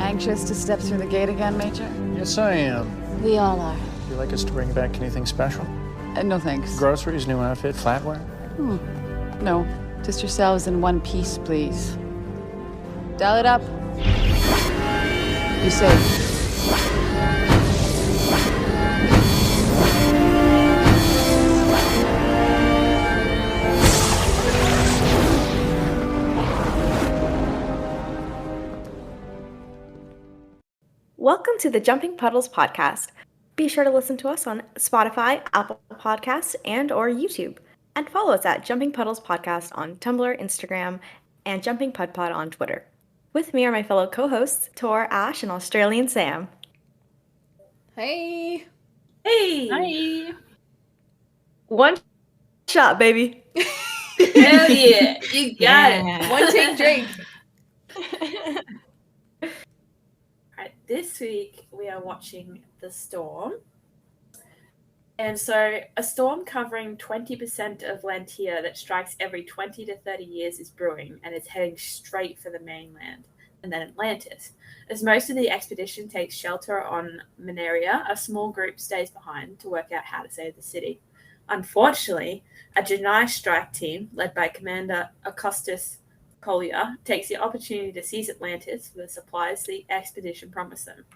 Anxious to step through the gate again, Major? Yes, I am. We all are. Would you like us to bring back anything special? No thanks. Groceries, new outfit, flatware? No, just yourselves in one piece, please. Dial it up. Be safe. Welcome to the Jumping Puddles podcast. Be sure to listen to us on Spotify, Apple Podcasts, and or YouTube. And follow us at Jumping Puddles Podcast on Tumblr, Instagram, and Jumping Pud Pod on Twitter. With me are my fellow co-hosts, Tor, Ash, and Australian Sam. Hey. Hey! Hi. One shot, baby. Hell yeah. You got it. One take drink. Alright, this week we are watching The Storm. And so a storm covering 20% of Lantia that strikes every 20 to 30 years is brewing and is heading straight for the mainland and then Atlantis. As most of the expedition takes shelter on Mineria, a small group stays behind to work out how to save the city. Unfortunately, a Genii strike team led by Commander Augustus Kolya takes the opportunity to seize Atlantis for the supplies the expedition promised them.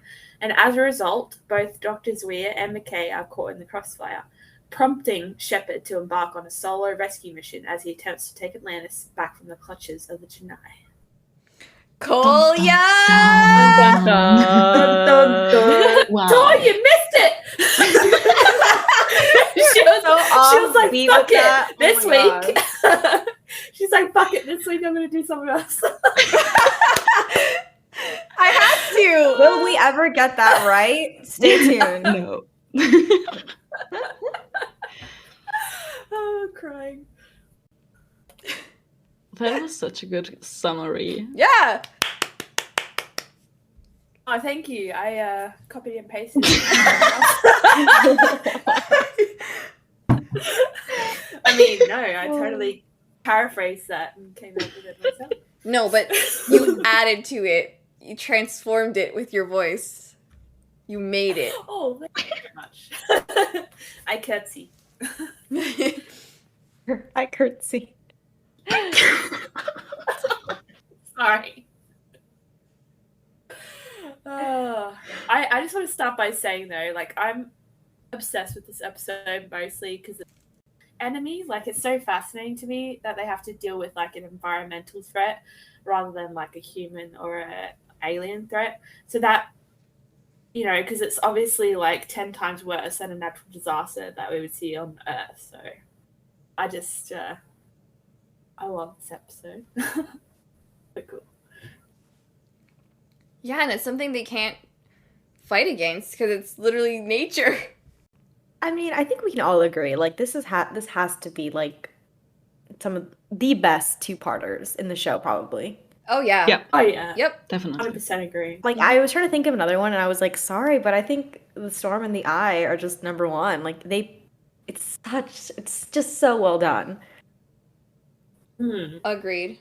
And as a result, both Drs. Weir and McKay are caught in the crossfire, prompting Shepard to embark on a solo rescue mission as he attempts to take Atlantis back from the clutches of the Genii. Kolya! Wow. Oh, you missed it! she was like, fuck it, this week. She's like, fuck it, this week I'm going to do something else. I have to. Will we ever get that right? Stay tuned. No. Oh, crying. That was such a good summary. Yeah. Oh, thank you. I copied and pasted it. I mean, no, I totally paraphrased that and came up with it myself. No, but you added to it. You transformed it with your voice. You made it. Oh, thank you very much. I curtsy. I curtsy. Sorry. I just want to start by saying though, like I'm obsessed with this episode mostly because of enemies. Like it's so fascinating to me that they have to deal with like an environmental threat rather than like a human or a alien threat. So that, you know, because it's obviously like 10 times worse than a natural disaster that we would see on Earth. So I just I love this episode. So cool. Yeah, and it's something they can't fight against because it's literally nature. I mean, I think we can all agree. Like, this has to be like some of the best two-parters in the show, probably. Oh yeah. Yep. Oh yeah. Yep. Definitely. 100% agree. Like, I was trying to think of another one, and I was like, sorry, but I think The Storm and the Eye are just number one. Like, it's just so well done. Agreed.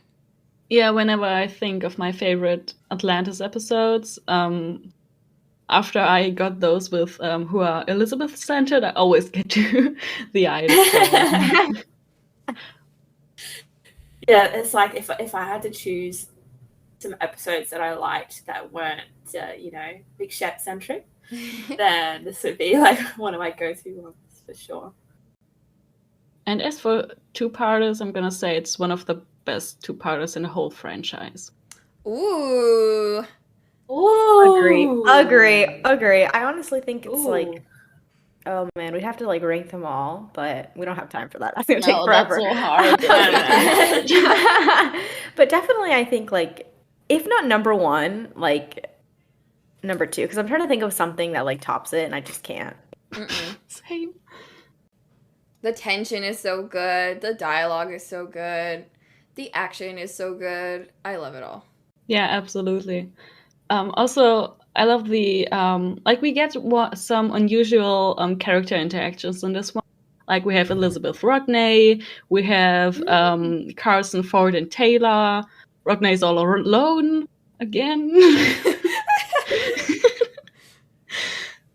Yeah, whenever I think of my favorite Atlantis episodes, after I got those with who are Elizabeth centered, I always get to the Eye. Yeah, it's like if I had to choose some episodes that I liked that weren't, you know, Big Shep centric, then this would be like one of my go-to ones for sure. And as for two-parters, I'm gonna say it's one of the best two-parters in the whole franchise. Ooh. Ooh. Agree. I honestly think it's Ooh. like, oh man, we'd have to like rank them all, but we don't have time for that. That's gonna take forever. That's so hard. But definitely, I think like, if not number one, like number two, because I'm trying to think of something that like tops it, and I just can't. Same. The tension is so good. The dialogue is so good. The action is so good. I love it all. Yeah, absolutely. Also, I love the like we get some unusual character interactions in this one. Like we have Elizabeth Rogney, we have Carson, Ford, and Teyla. Rogney's all alone again.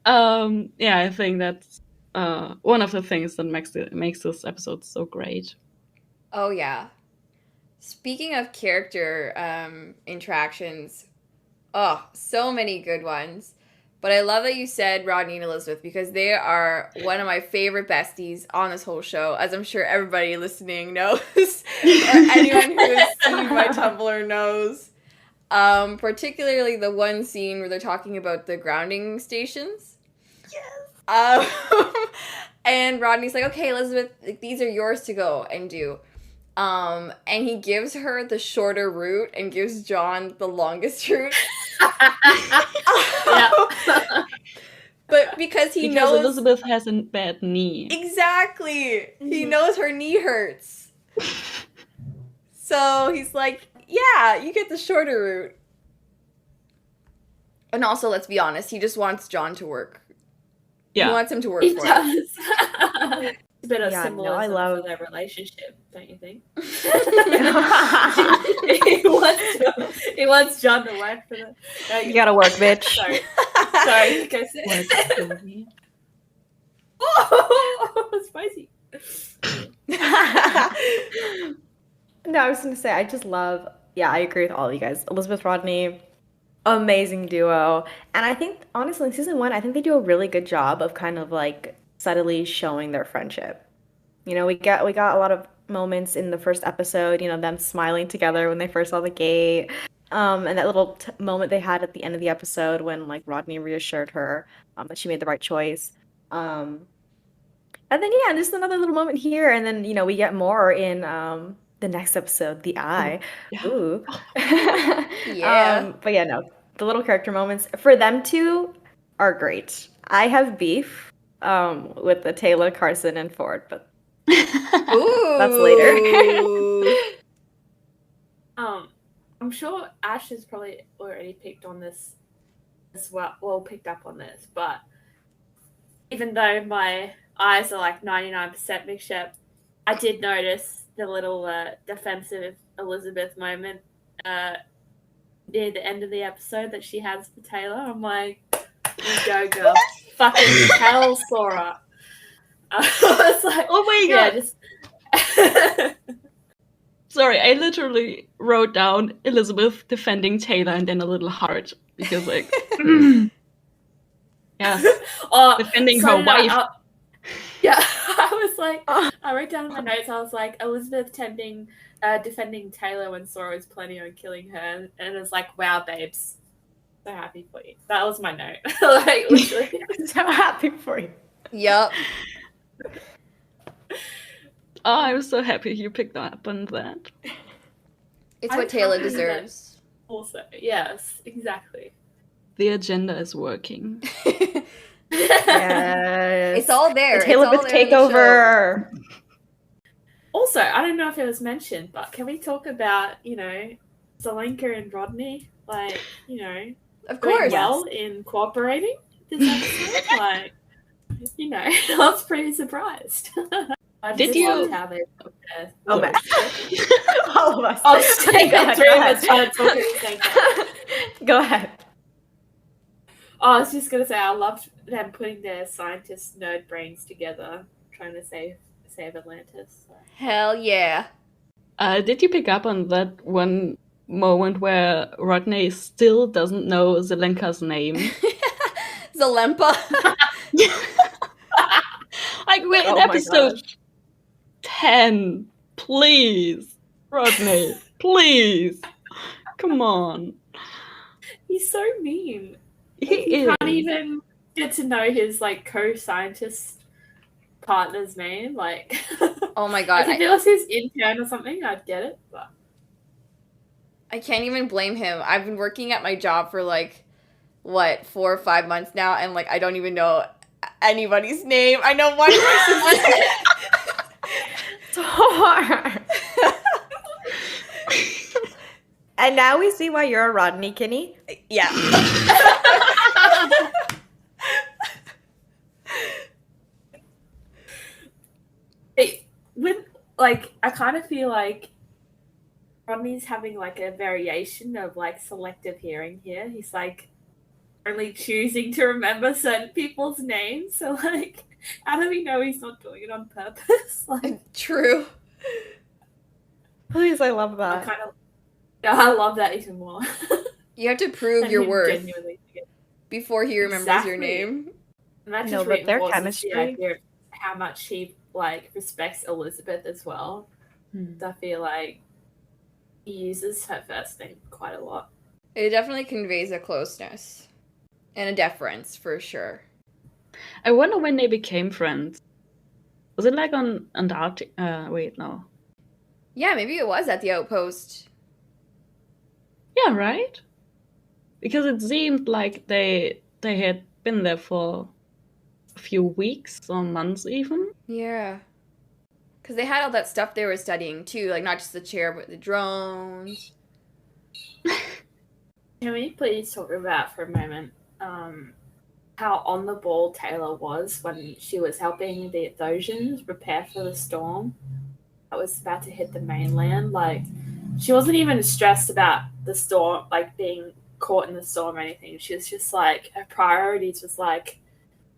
Yeah, I think that's one of the things that makes this episode so great. Oh yeah. Speaking of character interactions, oh, so many good ones. But I love that you said Rodney and Elizabeth because they are one of my favorite besties on this whole show, as I'm sure everybody listening knows, or anyone who has seen my Tumblr knows. Particularly the one scene where they're talking about the grounding stations. Yes. And Rodney's like, okay, Elizabeth, these are yours to go and do. And he gives her the shorter route and gives John the longest route. Yeah. But because he knows Elizabeth has a bad knee. Exactly. He knows her knee hurts. So he's like, yeah, you get the shorter route. And also, let's be honest, he just wants John to work. Yeah. He wants him to work He for him. does. It's a bit of Yeah, no, symbolism I love- for their relationship, don't you think? You he wants John to work for them. gotta work, bitch. Sorry, go say. Oh, spicy. No, I was gonna say I just love. Yeah, I agree with all of you guys. Elizabeth, Rodney, amazing duo, and I think honestly, in season 1, I think they do a really good job of kind of like subtly showing their friendship. You know, we got a lot of moments in the first episode. You know, them smiling together when they first saw the gate, and that little moment they had at the end of the episode when like Rodney reassured her that she made the right choice. And then yeah, just another little moment here, and then you know we get more in the next episode, the eye. Yeah. Ooh. Yeah. But yeah, no, the little character moments for them two are great. I have beef with the Teyla, Carson, and Ford, but Ooh. that's later. I'm sure Ash has probably already picked on this as well. Well, picked up on this, but even though my eyes are like 99% mixed up, I did notice the little defensive Elizabeth moment near the end of the episode that she has for Taylor. I'm like, you go, girl. Fucking hell, Sora. I was like, Oh my yeah, god. just. Sorry, I literally wrote down Elizabeth defending Taylor and then a little heart because like yes, defending so her did I. wife. Yeah, I was like, I wrote down in my notes, I was like, Elizabeth defending Taylor when Sora was planning on killing her, and it was like, wow, babes, so happy for you. That was my note. Like, literally. So happy for you. Yup. Oh, I was so happy you picked up on that. It's I'm what Taylor happy that- deserves. Also, yes, exactly. The agenda is working. Yes. It's all there. The It's all Taylor there in the takeover. Also, I don't know if it was mentioned, but can we talk about, Zelenka and Rodney? Like, Of doing course. well in cooperating this episode? Like, I was pretty surprised. I Did just you- loved how they took their- Oh, man. All of us. Oh, shit, Go ahead, three go of us ahead. trying to talk at the same time. Go ahead. Oh, I was just gonna say I loved them putting their scientist nerd brains together, trying to save Atlantis. So. Hell yeah. Did you pick up on that one moment where Rodney still doesn't know Zelenka's name? Zalempa. Like we're in Oh my episode gosh. 10. Please, Rodney, please. Come on. He's so mean. He He is. can't even get to know his co-scientist partner's name. Like, Oh my god. if it was his intern or something, I'd get it. But I can't even blame him. I've been working at my job for 4 or 5 months now, and I don't even know anybody's name. I know one person's name. So hard. And now we see why you're a Rodney Kinney. Yeah. I kind of feel like Rodney's having a variation of selective hearing here. He's like only choosing to remember certain people's names. So, like, how do we know he's not doing it on purpose? Like, True. Please, I love I that. kind of, yeah, I love that even more. You have to prove And your him worth genuinely forget- before he remembers your Exactly. name. And that No, just but their reinforces chemistry- the idea of how much he like respects Elizabeth as well. I feel like he uses her first name quite a lot. It definitely conveys a closeness and a deference for sure. I wonder when they became friends. Was it like on Antarctica? Wait, no. Yeah, maybe it was at the outpost. Yeah, right? Because it seemed like they had been there for a few weeks or months even. Yeah. Because they had all that stuff they were studying too, like not just the chair, but the drones. Can we please talk about for a moment how on the ball Teyla was when she was helping the Athosians prepare for the storm that was about to hit the mainland? Like, she wasn't even stressed about the storm, like being caught in the storm or anything. She was just like, her priorities was like,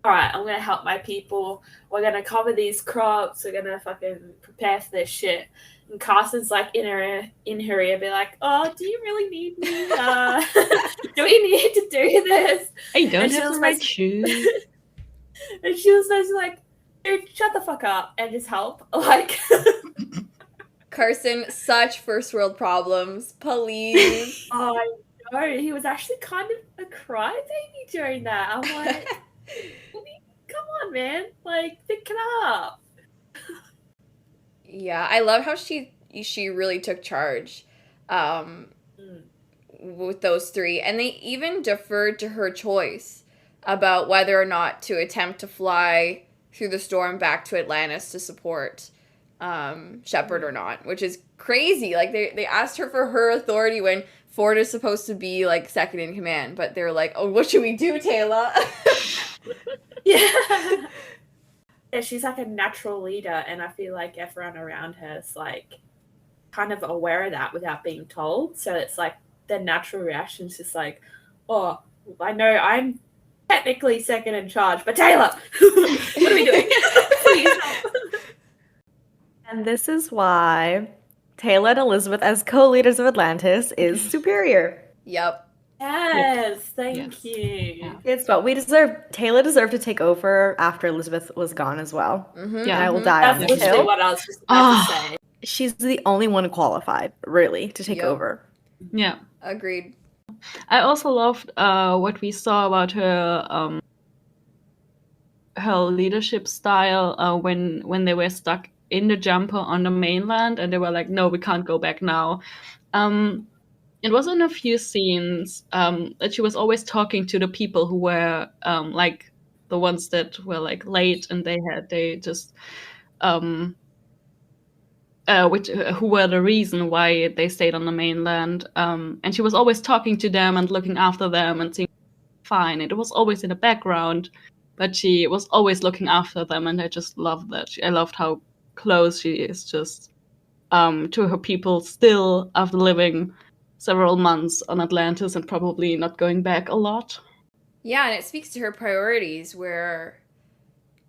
all right, I'm going to help my people. We're going to cover these crops. We're going to fucking prepare for this shit. And Carson's like in her ear, be like, "Oh, do you really need me? Do we need to do this?" I don't And she have was the right like- shoes. And she was basically like, "Dude, shut the fuck up and just help." Like, Carson, such first world problems. Please. oh, I know. He was actually kind of a crybaby during that. I'm like, come on, man. Like, pick it up. Yeah, I love how she really took charge with those three. And they even deferred to her choice about whether or not to attempt to fly through the storm back to Atlantis to support Shepard or not, which is crazy. Like, they asked her for her authority when Ford is supposed to be, like, second in command. But they're like, oh, what should we do, Teyla? Yeah. Yeah, she's like a natural leader, and I feel like everyone around her is like kind of aware of that without being told. So it's like their natural reaction is just like, "Oh, I know I'm technically second in charge, but Teyla, what are we doing? Please help." And this is why Teyla and Elizabeth, as co-leaders of Atlantis, is superior. Yep. Yes, thank Yes. you. Yeah. It's what we deserve. Teyla deserved to take over after Elizabeth was gone as well. Mm-hmm. And Yeah. I will die on That's this literally hill. what I was just about to say. She's the only one qualified, really, to take Yep. over. Yeah. Agreed. I also loved what we saw about her her leadership style when they were stuck in the jumper on the mainland and they were like, no, we can't go back now. It was in a few scenes that she was always talking to the people who were like the ones that were like late and they just who were the reason why they stayed on the mainland. And she was always talking to them and looking after them and seeing fine. It was always in the background, but she was always looking after them, and I just loved that. I loved how close she is just to her people still after living several months on Atlantis and probably not going back a lot. Yeah, and it speaks to her priorities where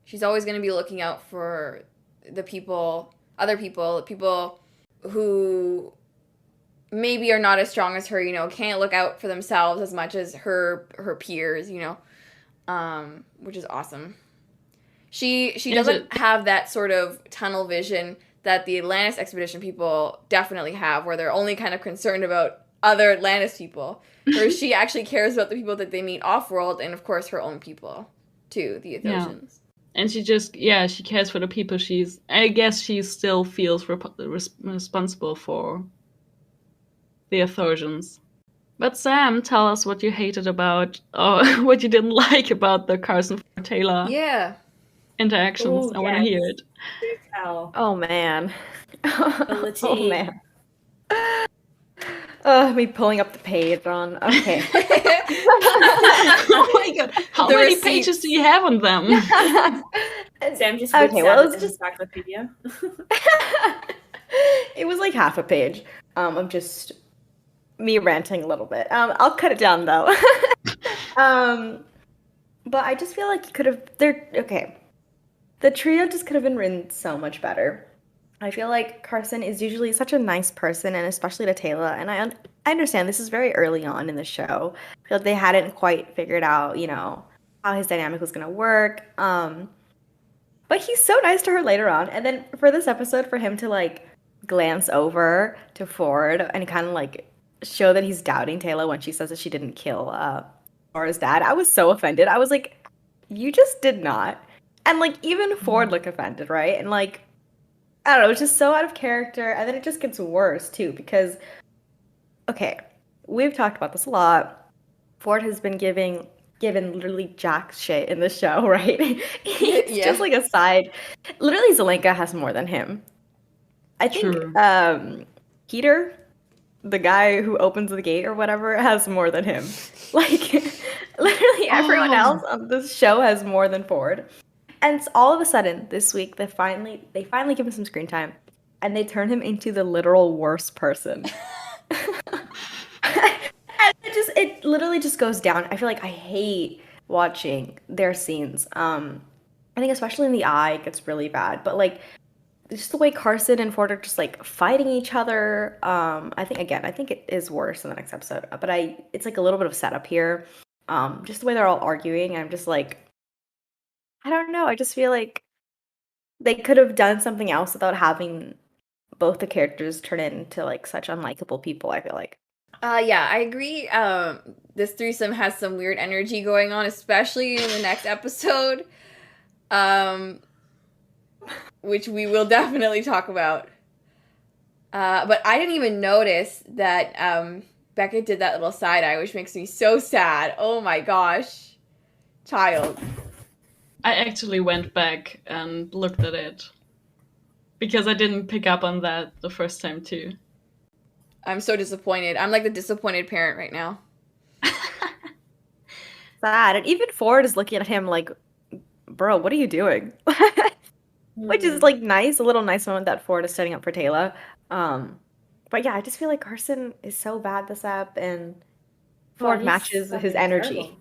she's always going to be looking out for the people, other people who maybe are not as strong as her, you know, can't look out for themselves as much as her peers, you know, which is awesome. She doesn't have that sort of tunnel vision that the Atlantis expedition people definitely have, where they're only kind of concerned about other Atlantis people, whereas she actually cares about the people that they meet off-world, and of course her own people too, the Athosians. And she just, she cares for the people I guess she still feels responsible for the Athosians. But Sam, tell us what you hated about, or what you didn't like about the Carson Teyla interactions. Ooh, I want to yes. hear it. Oh, man. The Oh, tea. man. Me pulling up the page on... Okay. Oh my god. How The many receipts. pages do you have on them? Sam just Okay, whips well, out it's an just- encyclopedia. It was like half a page of just me ranting a little bit. I'll cut it down, though. But I just feel like you could have. Okay. The trio just could have been written so much better. I feel like Carson is usually such a nice person, and especially to Teyla. And I understand this is very early on in the show. I feel like they hadn't quite figured out, how his dynamic was gonna work. But he's so nice to her later on. And then for this episode, for him to like glance over to Ford and kind of like show that he's doubting Teyla when she says that she didn't kill Laura's dad, I was so offended. I was like, you just did not. And like even Ford looked offended, right? And like I don't know, it's just so out of character. And then it just gets worse too, because okay, we've talked about this a lot. Ford has been given literally jack shit in the show, right? It's just like a side. Literally, Zelenka has more than him. I think Peter, the guy who opens the gate or whatever, has more than him. Like literally everyone else on this show has more than Ford. And all of a sudden, this week, they finally give him some screen time, and they turn him into the literal worst person. And it literally just goes down. I feel like I hate watching their scenes. I think especially in the eye, it gets really bad. But like, just the way Carson and Ford are just like fighting each other. I think it is worse in the next episode. But it's like a little bit of setup here. Just the way they're all arguing, I'm just like, I don't know. I just feel like they could have done something else without having both the characters turn into like such unlikable people, I feel like. Yeah, I agree. This threesome has some weird energy going on, especially in the next episode, which we will definitely talk about. But I didn't even notice that Becca did that little side eye, which makes me so sad. Oh my gosh. Child. I actually went back and looked at it because I didn't pick up on that the first time too. I'm so disappointed. I'm like the disappointed parent right now. Sad. And even Ford is looking at him like, bro, what are you doing? Which is like nice, a little nice moment that Ford is setting up for Teyla. But yeah, I just feel like Carson is so bad this up, and Ford matches his energy.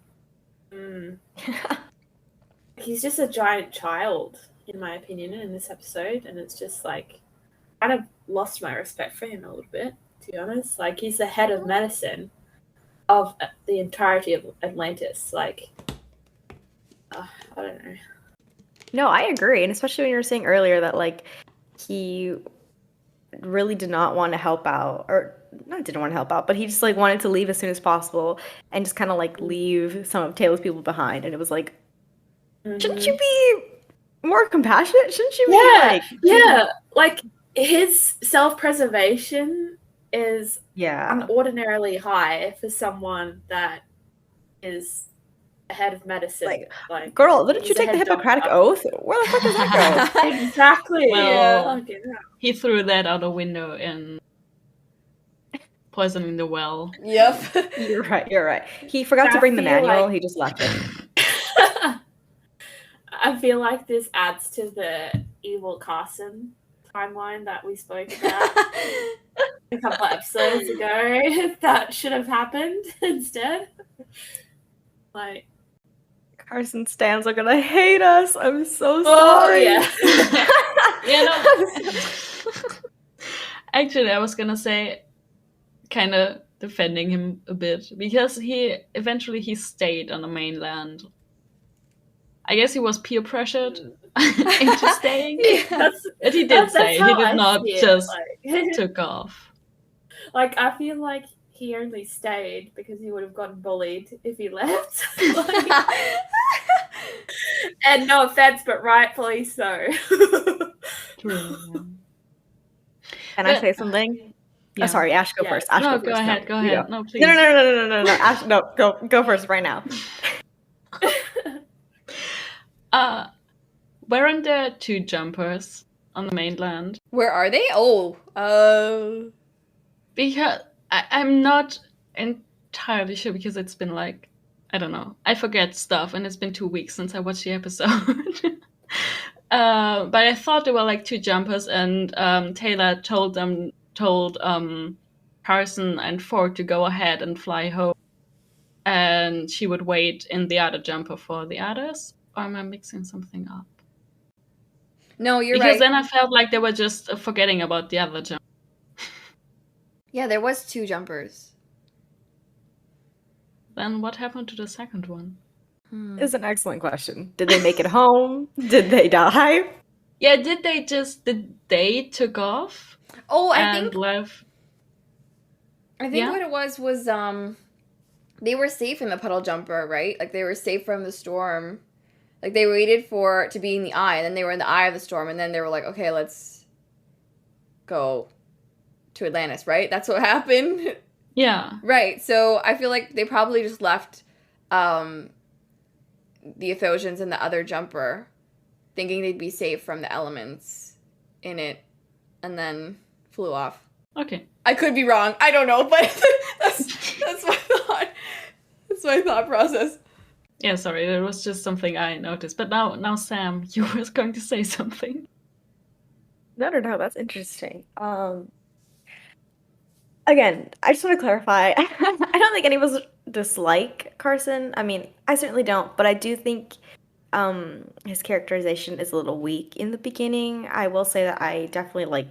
He's just a giant child, in my opinion, in this episode, and it's just like kind of lost my respect for him a little bit, to be honest. Like, he's the head of medicine of the entirety of Atlantis. Like, I don't know. No, I agree, and especially when you were saying earlier that like he really did not want to help out, or not didn't want to help out, but he just like wanted to leave as soon as possible and just kind of like leave some of Teyla's people behind, and it was like, shouldn't you be more compassionate? Shouldn't you be like... Yeah, like his self-preservation is unordinarily high for someone that is a head of medicine. Like girl, didn't you take the Hippocratic Oath? Where the fuck does that go? Exactly. Well, he threw that out a window in poisoning the well. Yep. You're right. He forgot to bring the manual. He just left it. I feel like this adds to the evil Carson timeline that we spoke about a couple of episodes ago. That should have happened instead. Like, Carson stans are gonna hate us. I'm so sorry. Actually, I was gonna say, kind of defending him a bit, because he eventually stayed on the mainland. I guess he was peer pressured into staying. But he did stay. He did not just took off. Like, I feel like he only stayed because he would have gotten bullied if he left. And no offense, but rightfully so. True. Can I say something? Yeah. Oh, sorry, Ash, go first. Ash, go ahead. No, please. No. Ash, no, go first right now. Weren't there two jumpers on the mainland? Where are they? Because I'm not entirely sure, because it's been like, I don't know, I forget stuff, and it's been 2 weeks since I watched the episode. But I thought there were like two jumpers, and Teyla told Carson and Ford to go ahead and fly home. and she would wait in the other jumper for the others. Or am I mixing something up? No, you're Because right. then I felt like they were just forgetting about the other jumper. Yeah, there was 2 jumpers. Then what happened to the second one? It's an excellent question. Did they make it home? Did they die? Yeah, did they took off Oh, I and think left? what it was they were safe in the puddle jumper, right? Like they were safe from the storm. Like they waited for it to be in the eye, and then they were in the eye of the storm, and then they were like, okay, let's go to Atlantis, right? That's what happened. Yeah. Right. So I feel like they probably just left the Athosians in the other jumper, thinking they'd be safe from the elements in it, and then flew off. Okay. I could be wrong. I don't know, but that's my thought. That's my thought process. Yeah, sorry, that was just something I noticed. But now, Sam, you were going to say something. No, that's interesting. Again, I just want to clarify. I don't think any of us dislike Carson. I mean, I certainly don't, but I do think his characterization is a little weak in the beginning. I will say that I definitely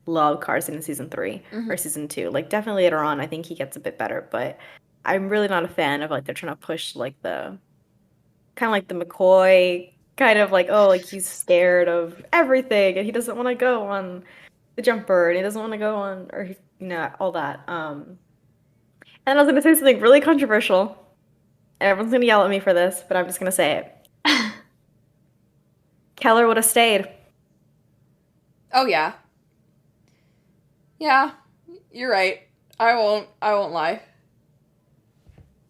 love Carson in season 3 or season 2. Like definitely later on, I think he gets a bit better, but I'm really not a fan of they're trying to push the kind of like the McCoy kind of he's scared of everything and he doesn't want to go on the jumper and he doesn't want to go on or all that. And I was gonna say something really controversial. And everyone's gonna yell at me for this, but I'm just gonna say it. Keller would have stayed. Oh yeah. Yeah, you're right. I won't lie.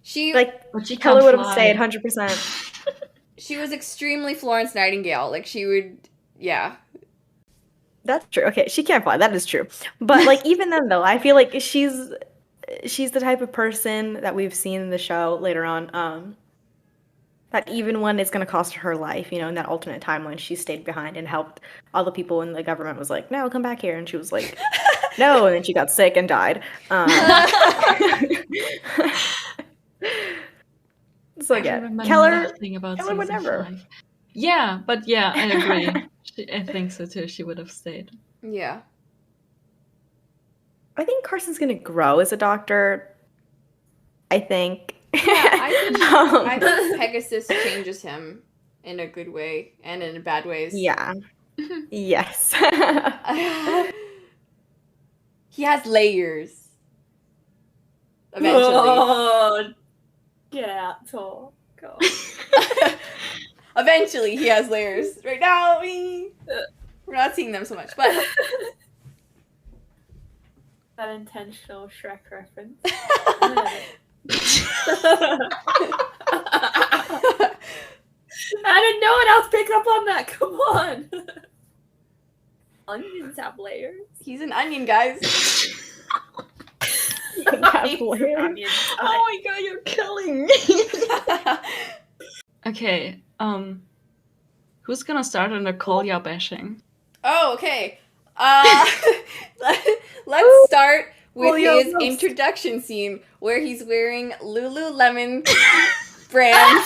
But she Keller can't would have stayed 100%. She was extremely Florence Nightingale. Like she would, yeah. That's true. Okay, she can't fly. That is true. But even then, though, I feel like she's the type of person that we've seen in the show later on. That even when it's going to cost her life, in that alternate timeline, she stayed behind and helped all the people when the government was like, "No, come back here," and she was like, "No," and then she got sick and died. So again, Keller would never. Yeah, but yeah, I agree. I think so too. She would have stayed. Yeah. I think Carson's gonna grow as a doctor. I think. Yeah, I think Pegasus changes him in a good way and in bad ways. Yeah. Yes. He has layers. Eventually. Oh, get out, Tor. Go. Eventually, he has layers. Right now, we're not seeing them so much, but that intentional Shrek reference. I didn't know one else pick up on that. Come on. Onions have layers. He's an onion, guys. Onions. Oh my god, you're killing me. Okay, who's gonna start on the Kolya bashing? Oh, okay. Let's start with his introduction scene where he's wearing Lululemon brand.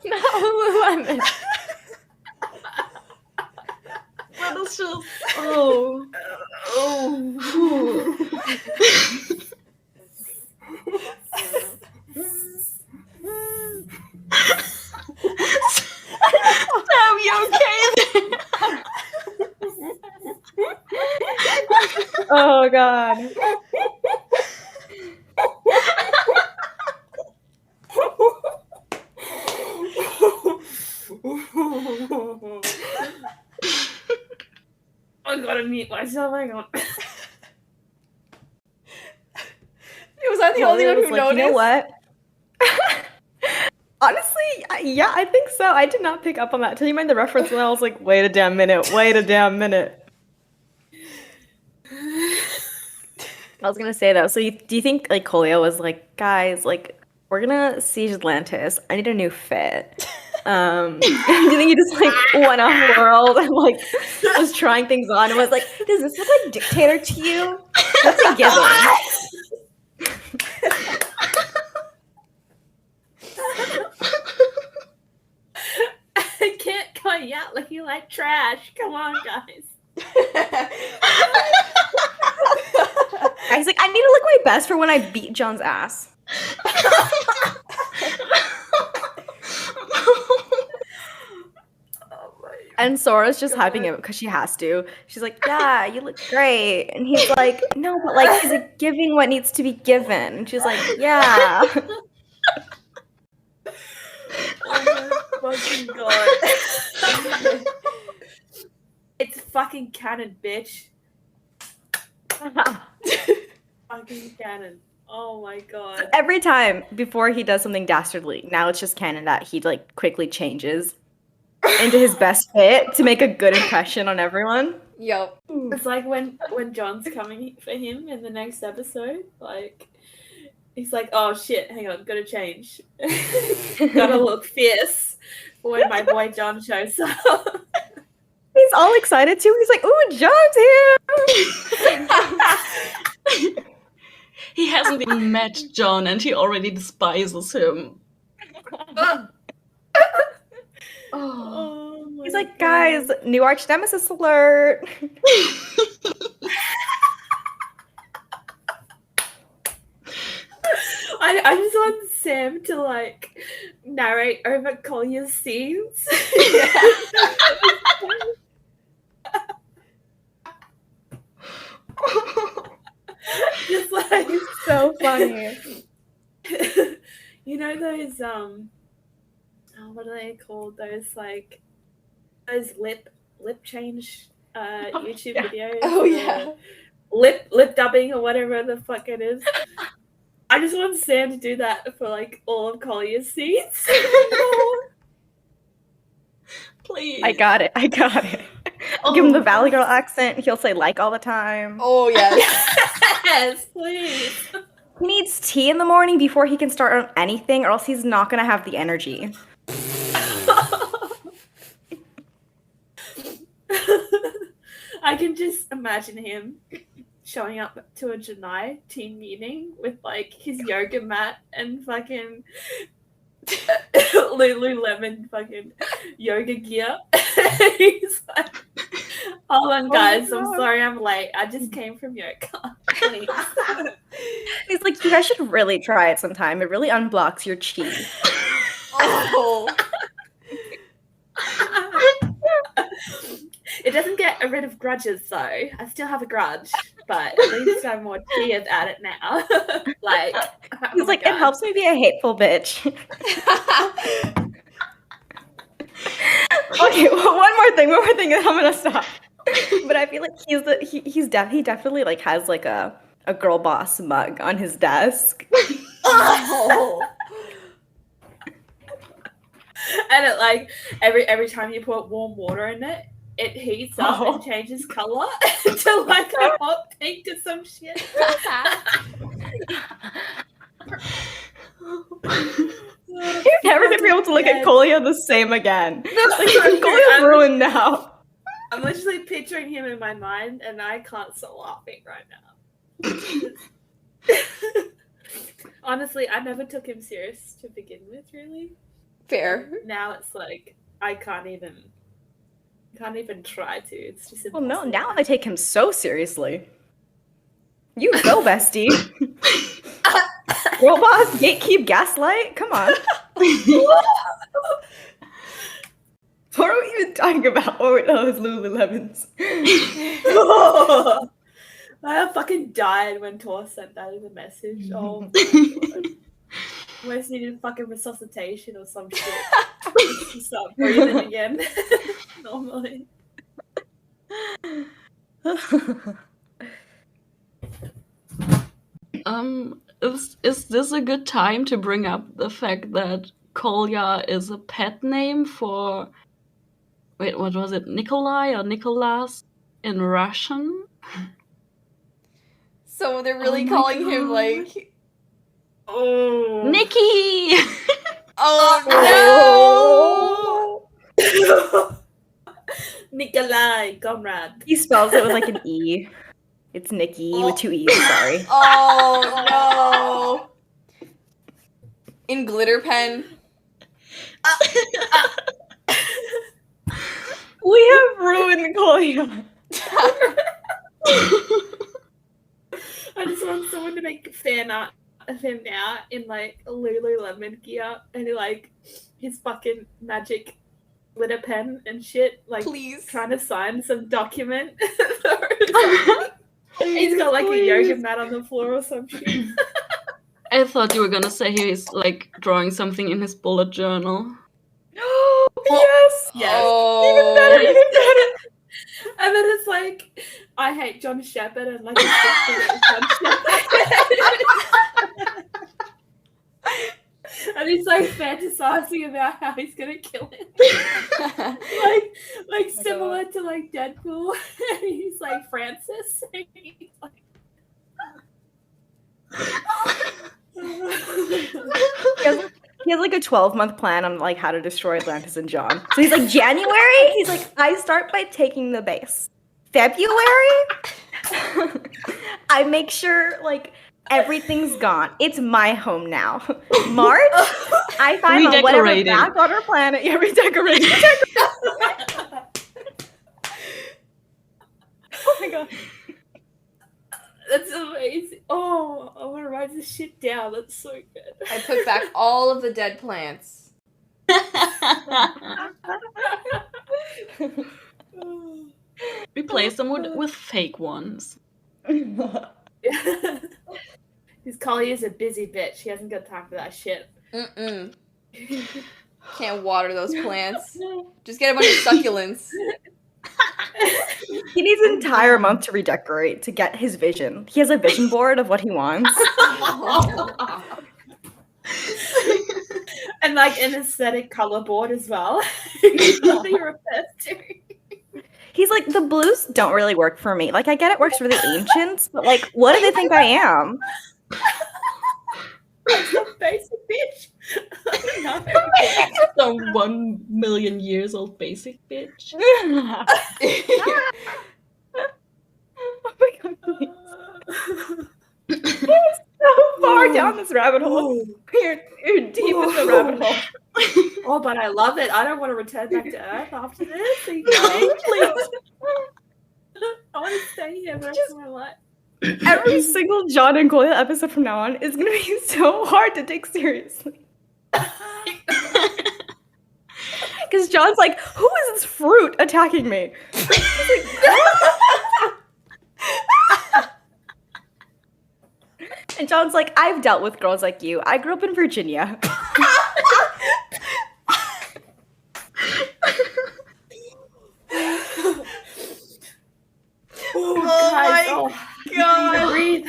Not Lululemon. That is just oh. Sam, you okay there? Oh god. I gotta mute myself. Hang on. Was I the only one who noticed? You know what? Honestly, yeah, I think so. I did not pick up on that till you made the reference, and I was like, wait a damn minute. I was gonna say though. So, do you think Kolya was like, guys, we're gonna siege Atlantis. I need a new fit. And then he just like went off world and like was trying things on and was like, does this look like dictator to you? What's he giving? I can't call you out like you like trash. Come on, guys. I was like, I need to look my best for when I beat John's ass. And Sora's just hyping him because she has to. She's like, yeah, you look great. And he's like, no, but like, is it giving what needs to be given? And she's like, yeah. Oh my fucking god. It's fucking canon, bitch. Fucking canon. Oh my god. Every time before he does something dastardly, now it's just canon that he like quickly changes into his best fit to make a good impression on everyone. Yep. It's like when John's coming for him in the next episode, like he's like, oh shit, hang on, gotta change. Gotta look fierce for when my boy John shows up. He's all excited too. He's like, ooh, John's here. He hasn't even met John and he already despises him. Oh He's like, guys, new arch nemesis alert. I just want Sam to like narrate over Kolya's scenes. Just like So funny. you know those what are they called? Those like those lip change YouTube videos. Oh yeah. Lip dubbing or whatever the fuck it is. I just want Sam to do that for like all of Kolya's scenes. Please. I got it. I'll give him the Valley Girl accent. He'll say like all the time. Oh yes. Yes, please. He needs tea in the morning before he can start on anything, or else he's not going to have the energy. I can just imagine him showing up to a Janai team meeting with like his yoga mat and fucking Lululemon fucking yoga gear. He's like, hold on guys, I'm sorry I'm late. I just came from yoga. Please. He's like, you guys should really try it sometime. It really unblocks your chi. Oh. It doesn't get rid of grudges though. I still have a grudge, but at least I'm more cheered at it now. Like He's like, it helps me be a hateful bitch. Okay, one more thing, and I'm gonna stop. But I feel like he definitely like has like a girl boss mug on his desk. Oh. And it like every time you put warm water in it, it heats up and changes color to like a hot pink or some shit. You're never gonna be able to look at Kolya the same again. Like, Kolya's ruined now. I'm literally picturing him in my mind, and I can't stop laughing right now. Honestly, I never took him serious to begin with, really. Fair. Now it's like I can't even try to. It's just Well, impossible. no, now I take him so seriously. You go, bestie. Girl boss, gatekeep, gaslight. Come on. What are we even talking about? Oh, wait, it's Lululemons. I fucking died when Tor sent that as a message. Oh my god. Almost needed fucking resuscitation or some shit. Just to start breathing again. Normally. Is this a good time to bring up the fact that Kolya is a pet name for, wait, what was it, Nikolai or Nicholas in Russian? So they're really calling him like, Oh. Nikki! oh Nikolai, comrade. He spells it with like an E. It's Nikki with 2 E's, sorry. Oh no! In glitter pen. We have ruined Kolya. I just want someone to make fan art of him now in like a Lululemon gear and like his fucking magic glitter pen and shit, like Please. trying to sign some document. He's got like a yoga mat on the floor or some shit. I thought you were gonna say he's like drawing something in his bullet journal. Yes! Yes. Oh. Even better. And then it's like, I hate John Shepard and like a picture of John Shepard. And he's like fantasizing about how he's gonna kill him. like similar to like Deadpool. He's like Francis. And he's like He has like a 12-month plan on like how to destroy Atlantis and John. So he's like, January? He's like, I start by taking the base. February? I make sure like everything's gone. It's my home now. March? I find on whatever Redecorating. back on our planet. Yeah, redecorating. Oh my god. That's amazing. Oh, I want to write this shit down. That's so good. I put back all of the dead plants. Replace them with fake ones. His Kolya's a busy bitch. He hasn't got time for that shit. Mm-mm. Can't water those plants. Just get a bunch of succulents. He needs an entire month to redecorate to get his vision. He has a vision board of what he wants. And like an aesthetic color board as well. What he refers to. He's like, the blues don't really work for me. Like, I get it works for the ancients, but like, what do they think I am? That's a basic bitch. No. The 1 million years old basic bitch. Oh my god, please. So far down this rabbit hole. You're deep in the rabbit hole. Oh, but I love it. I don't want to return back to Earth after this. Are you No, kidding? please. I want to stay here the rest of my life. Every single John and Kolya episode from now on is going to be so hard to take seriously. Because John's like, who is this fruit attacking me? And John's like, I've dealt with girls like you. I grew up in Virginia. Oh God. Breathe.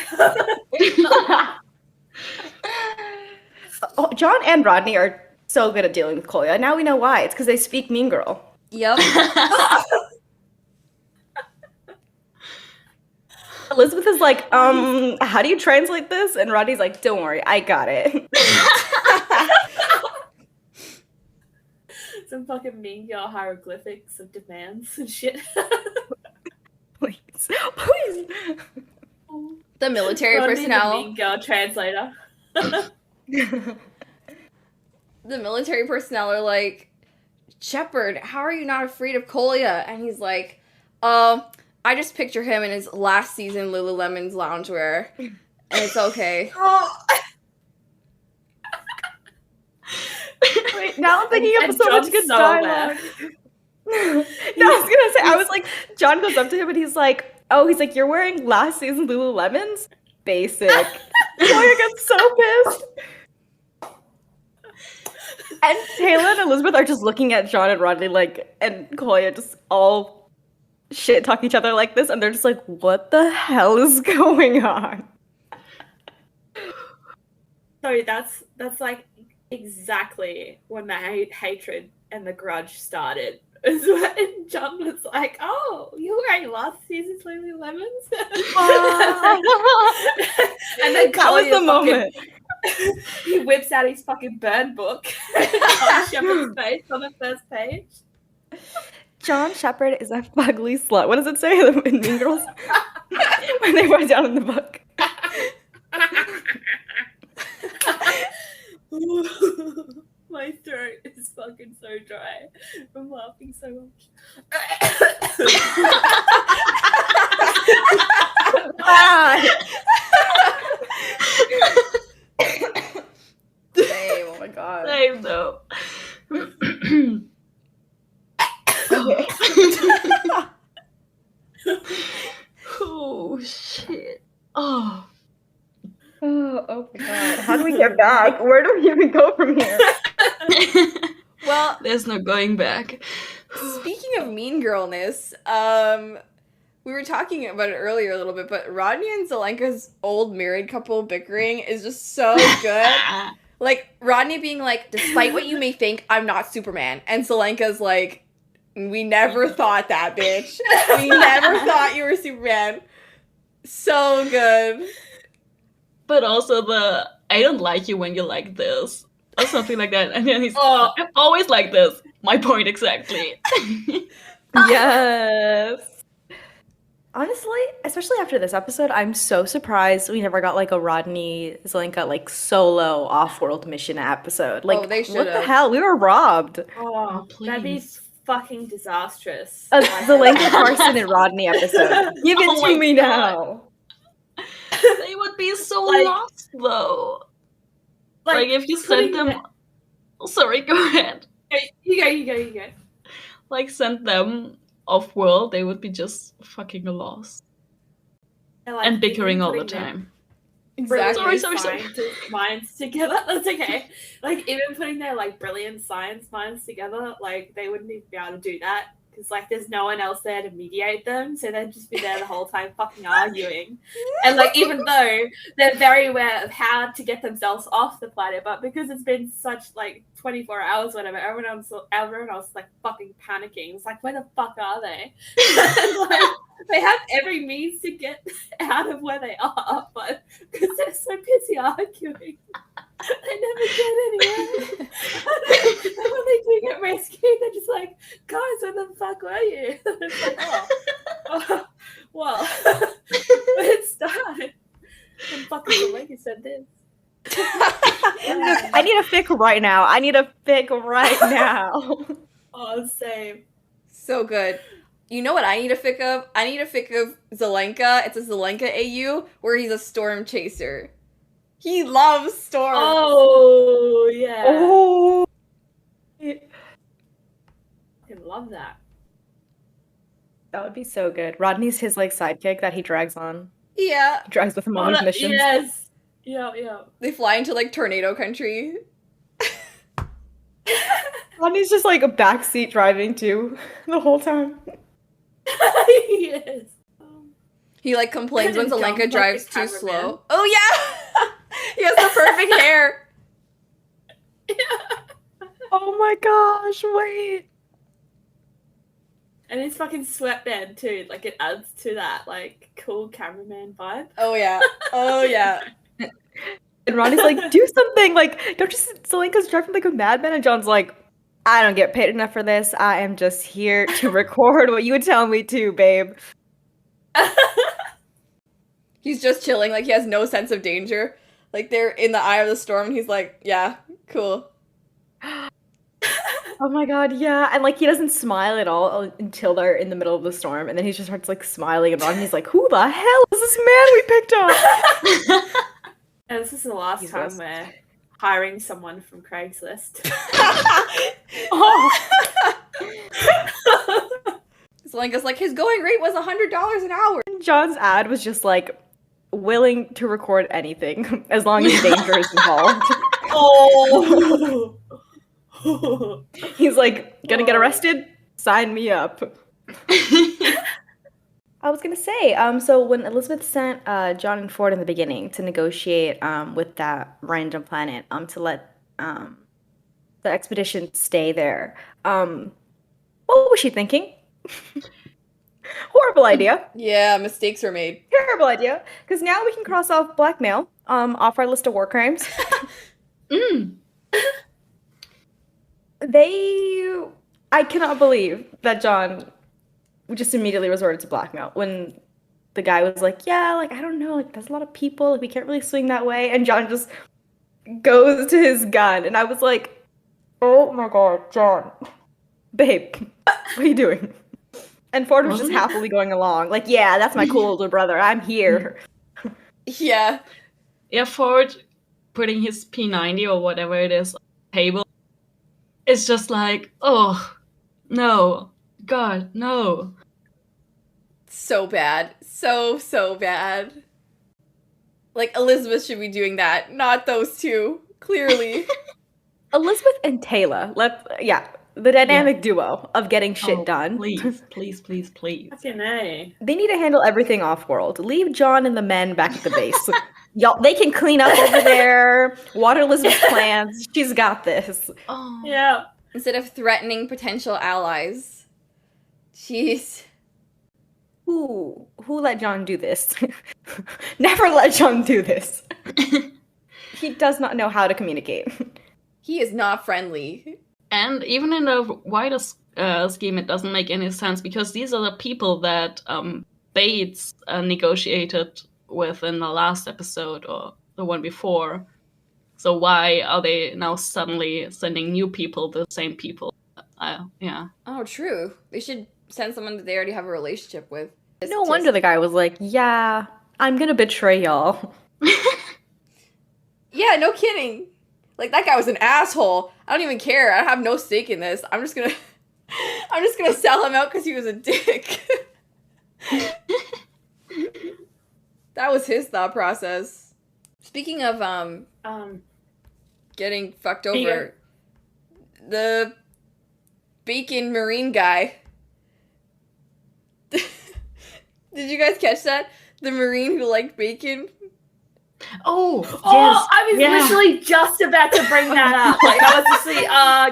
Oh, John and Rodney are so good at dealing with Kolya. Now we know why. It's because they speak Mean Girl. Yep. Elizabeth is like, how do you translate this? And Rodney's like, don't worry, I got it. Some fucking Mean Girl hieroglyphics of demands and shit. Please. Please. The military Don't need a personnel. Mean Girl translator. The military personnel are like, Shepard, how are you not afraid of Kolya? And he's like, I just picture him in his last season Lululemon's loungewear, and it's okay. Wait, now I'm thinking of And so much John's good so dialogue. No, I was gonna say, I was like, John goes up to him and he's like, you're wearing last season Lululemons? Basic. Kolya gets so pissed. And Teyla and Elizabeth are just looking at John and Rodney like, and Kolya just all shit talk each other like this, and they're just like, what the hell is going on? So that's like exactly when the hatred and the grudge started. Is when John was like, "Oh, you were wearing last season's Lululemons," and then That was Kolya the moment. he whips out his fucking burn book on Shepard's face on the first page. John Shepard is a fugly slut. What does it say in Mean Girls? When they write down in the book. My throat is fucking so dry. I'm laughing so much. Same, oh my god. Same though. Oh shit. Oh. Oh my god. How do we get back? Where do we even go from here? Well, There's no going back. speaking of mean girlness, we were talking about it earlier a little bit, but Rodney and Zelenka's old married couple bickering is just so good. Like, Rodney being like, despite what you may think, I'm not Superman. And Zelenka's like, we never thought that, bitch. We never thought you were Superman. So good. But also I don't like you when you're like this. Or something like that. And then he's Oh. I'm always like this. My point exactly. Yes. Honestly, especially after this episode, I'm so surprised we never got like a Rodney Zelenka like solo off-world mission episode. Like, they what the should've. hell? We were robbed. Oh, that'd be please. fucking disastrous. A Zelenka, Carson, and Rodney episode. Give it Oh to my me God. now. They would be so Like- lost though. Like if you sent putting them sorry, go ahead. You go. Like sent them off world, they would be just fucking lost. Like, And bickering even all the putting their time. Exactly. brilliant Sorry. scientist minds together. That's okay. Like, even putting their like brilliant science minds together, like they wouldn't even be able to do that because like there's no one else there to mediate them, so they'd just be there the whole time fucking arguing. And like, even though they're very aware of how to get themselves off the planet, but because it's been such like 24 hours, whatever, everyone else like fucking panicking. It's like, where the fuck are they? And, like, they have every means to get out of where they are, but because they're so busy arguing, they never get anywhere. And when they do get rescued, they're just like, guys, where the fuck were you? It's like, oh well, let's start. And fucking Zelensky said this. I need a fic right now. I need a fic right now. Oh, same. So good. You know what I need a fic of? I need a fic of Zelenka. It's a Zelenka AU where he's a storm chaser. He loves storms. Oh, yeah. Oh. I love that. That would be so good. Rodney's his like sidekick that he drags on. Yeah. He drags with him on his missions. Yes. Yeah. They fly into like tornado country. Rodney's just like a backseat driving too the whole time. Yes. He like complains when And jump Zelenka like drives the too cameraman. slow. Oh yeah. He has the perfect hair. Oh my gosh, wait. And his fucking sweatband too. Like it adds to that like cool cameraman vibe. Oh yeah. Oh yeah. And Ronnie's like, do something. Like, don't just Zelenka's driving like a madman. And John's like, I don't get paid enough for this. I am just here to record what you would tell me to, babe. He's just chilling, like he has no sense of danger. Like they're in the eye of the storm and he's like, yeah, cool. Oh my god, yeah. And like he doesn't smile at all until they're in the middle of the storm. And then he just starts like smiling and Ronnie's like, who the hell is this man we picked up? And this is the last Jesus. time we're hiring someone from Craigslist. Oh. Zelenka's like, his going rate was $100 an hour. John's ad was just like willing to record anything as long as danger is involved. Oh. He's like, gonna get arrested? Sign me up. I was gonna say, so when Elizabeth sent John and Ford in the beginning to negotiate with that random planet to let the expedition stay there, what was she thinking? Horrible idea. Yeah, mistakes were made. Terrible idea. Because now we can cross off blackmail off our list of war crimes. Mm. They I cannot believe that John just immediately resorted to blackmail when the guy was like, yeah, like, I don't know, like, there's a lot of people, like, we can't really swing that way. And John just goes to his gun. And I was like, oh my God, John, babe, what are you doing? And Ford was just happily going along. Like, yeah, that's my cool older brother. I'm here. Yeah. Yeah, Ford putting his P90 or whatever it is on the table. It's just like, oh, no. God, no. So bad. So bad. Like, Elizabeth should be doing that, not those two. Clearly. Elizabeth and Teyla, the dynamic duo of getting shit done. Please. Fucking A. They need to handle everything off-world. Leave John and the men back at the base. Y'all, they can clean up over there, water Elizabeth's plants. She's got this. Oh. Yeah. Instead of threatening potential allies. Jeez. Who let John do this? Never let John do this. He does not know how to communicate. He is not friendly. And even in the wider scheme, it doesn't make any sense because these are the people that Bates negotiated with in the last episode or the one before. So why are they now suddenly sending new people, the same people? Yeah. Oh, true. They should send someone that they already have a relationship with. No wonder the guy was like, yeah, I'm gonna betray y'all. Yeah, no kidding. Like, that guy was an asshole. I don't even care. I have no stake in this. I'm just gonna sell him out because he was a dick. That was his thought process. Speaking of getting fucked over, the bacon marine guy. Did you guys catch that? The marine who liked bacon? Oh, Oh, yes. I was literally just about to bring that up. Like, I was just like,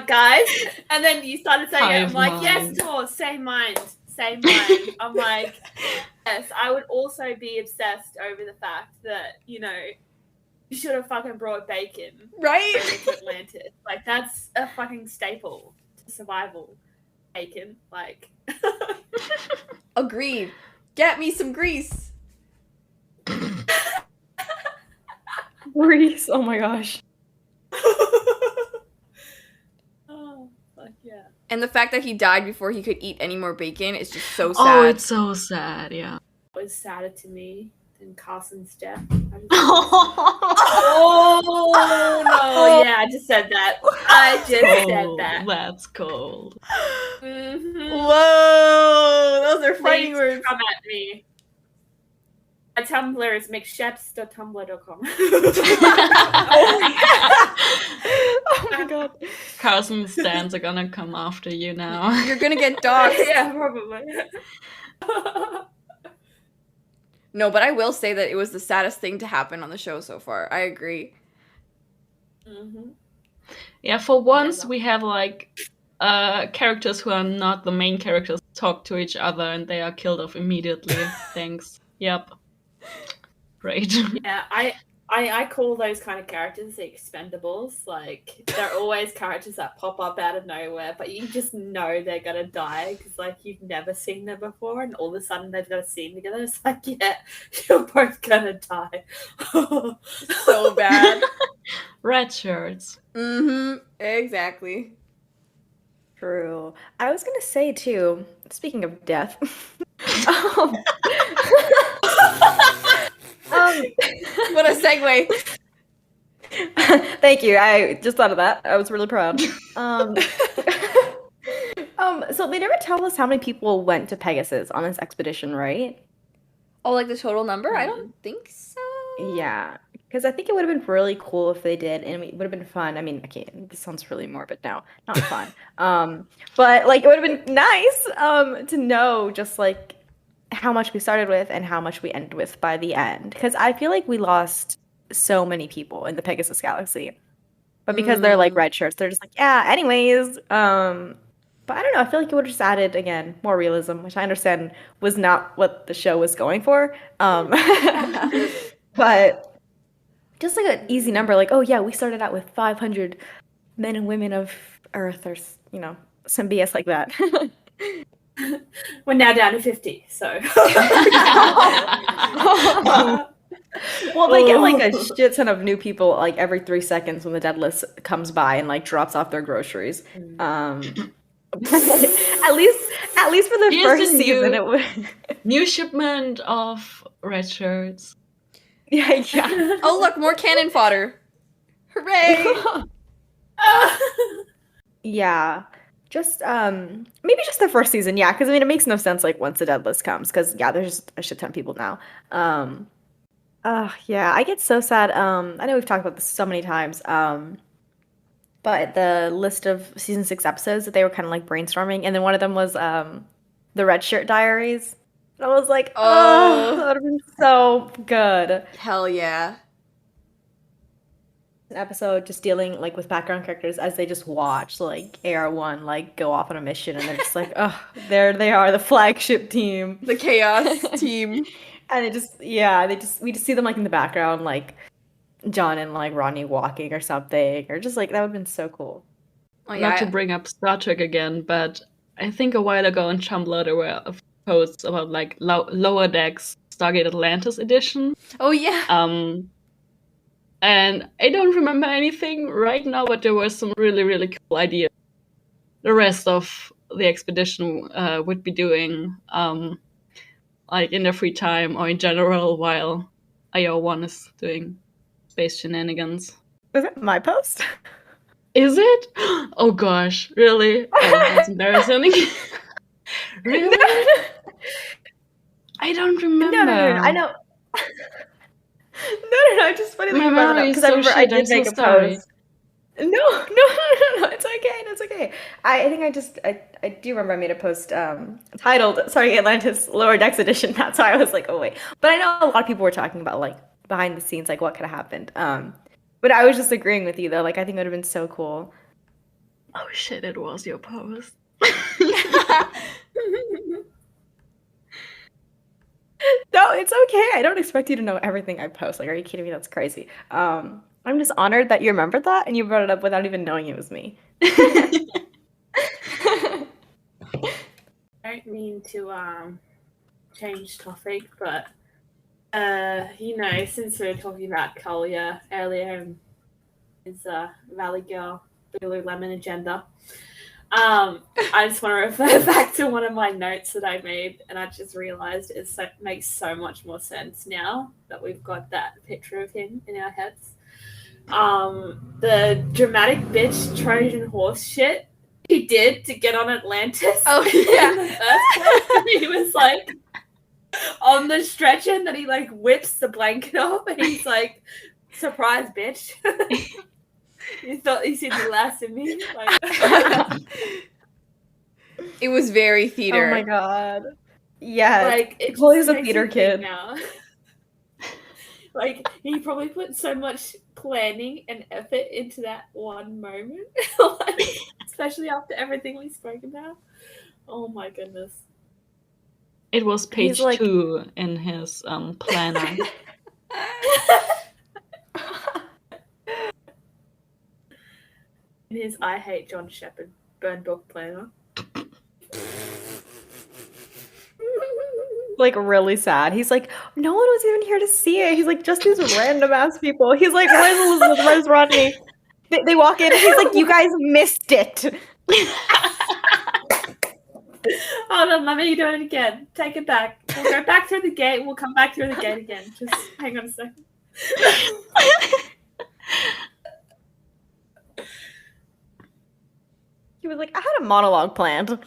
guys. And then you started saying it. I'm like, yes, Tor, same mind. I'm like, yes, I would also be obsessed over the fact that, you should have fucking brought bacon. Right? To Atlantis. Like, that's a fucking staple to survival. Bacon. Like. Agreed. Get me some grease. Grease, oh my gosh. Oh, fuck yeah. And the fact that he died before he could eat any more bacon is just so sad. Oh, it's so sad, yeah. It was sadder to me than Carson's death. Oh, no, yeah, I just said that. Said that. That's cold. Mm-hmm. Whoa, those are fighting Please words. come at me. My Tumblr is makeships.tumblr.com. Oh my God. Carson's stands are gonna come after you now. You're gonna get dogs. Yeah, probably. No, but I will say that it was the saddest thing to happen on the show so far. I agree. Mm-hmm. Yeah, for once we have characters who are not the main characters talk to each other and they are killed off immediately. Thanks. Yep. Great. Yeah, I call those kind of characters the expendables. Like, they're always characters that pop up out of nowhere, but you just know they're gonna die because, like, you've never seen them before, and all of a sudden they've got a scene together. It's like, yeah, you're both gonna die. So bad. Red shirts. Mm-hmm. Exactly. True. I was gonna say too, speaking of death. What a segue. Thank you. I just thought of that. I was really proud. So they never tell us how many people went to Pegasus on this expedition, right? Oh, like the total number? I don't think so. Yeah, because I think it would have been really cool if they did, and it would have been fun. I mean, okay, this sounds really morbid now. Not fun. But like it would have been nice to know just like how much we started with and how much we ended with by the end. Because I feel like we lost so many people in the Pegasus Galaxy. But because they're like red shirts, they're just like, yeah, anyways. But I don't know, I feel like it would have just added, again, more realism, which I understand was not what the show was going for. But just like an easy number, like, oh yeah, we started out with 500 men and women of Earth, or, some BS like that. We're now down to 50, so. Well, they get like a shit ton of new people like every 3 seconds when the dead list comes by and like drops off their groceries. At least for the Here's first a season, it was. New shipment of red shirts. Yeah. Oh, look, more cannon fodder. Hooray! Yeah. Just maybe just the first season, yeah, because I mean it makes no sense like once the dead list comes, because yeah, there's just a shit ton of people now. Yeah, I get so sad. I know we've talked about this so many times. But the list of season 6 episodes that they were kind of like brainstorming, and then one of them was the Red Shirt Diaries. And I was like, oh, that would have been so good. Hell yeah. An episode just dealing like with background characters as they just watch like AR1 like go off on a mission, and they're just like, oh, there they are, the flagship team, The chaos team. and it just we just see them like in the background, like John and like Rodney walking or something, or just like that would have been so cool. Oh, yeah. Not to bring up Star Trek again, but I think a while ago on Tumblr there were posts about like Lower Decks Stargate Atlantis edition. Oh yeah. And I don't remember anything right now, but there were some really, really cool ideas. The rest of the expedition would be doing, like in their free time or in general, while IO1 is doing space shenanigans. Was it my post? Is it? Oh gosh, really? Oh, that's embarrassing. Really? I don't remember. No, I know. No, it's just funny that you brought it up, because I remember I did make a post. No, it's okay. I think I do remember I made a post titled Atlantis Lower Decks Edition. That's why I was like, oh wait. But I know a lot of people were talking about like behind the scenes, like what could have happened. But I was just agreeing with you though. Like I think it would have been so cool. Oh shit, it was your post. No, it's okay. I don't expect you to know everything I post. Like, are you kidding me? That's crazy. I'm just honored that you remembered that and you brought it up without even knowing it was me. I don't mean to change topic, but since we were talking about Kolya earlier and his Valley Girl Lululemon agenda, I just want to refer back to one of my notes that I made, and I just realized it makes so much more sense now that we've got that picture of him in our heads. The dramatic bitch Trojan horse shit he did to get on Atlantis. Oh yeah. In the first place, he was like on the stretcher, and then he like whips the blanket off, and he's like, "Surprise, bitch." You thought you seen the last of me? Like, it was very theater. Oh my god. Yeah. like Chloe's a theater kid now. Like he probably put so much planning and effort into that one moment, like, especially after everything we spoke about. Oh my goodness. It was page He's like- 2 in his planner. In his I Hate John Shepard burn book planner. like really sad. He's like, no one was even here to see it. He's like, just these random ass people. He's like, where's Elizabeth? Where's Rodney? They walk in and he's like, you guys missed it. Hold on, let me do it again. Take it back. We'll go back through the gate. We'll come back through the gate again. Just hang on a second. He was like, I had a monologue planned.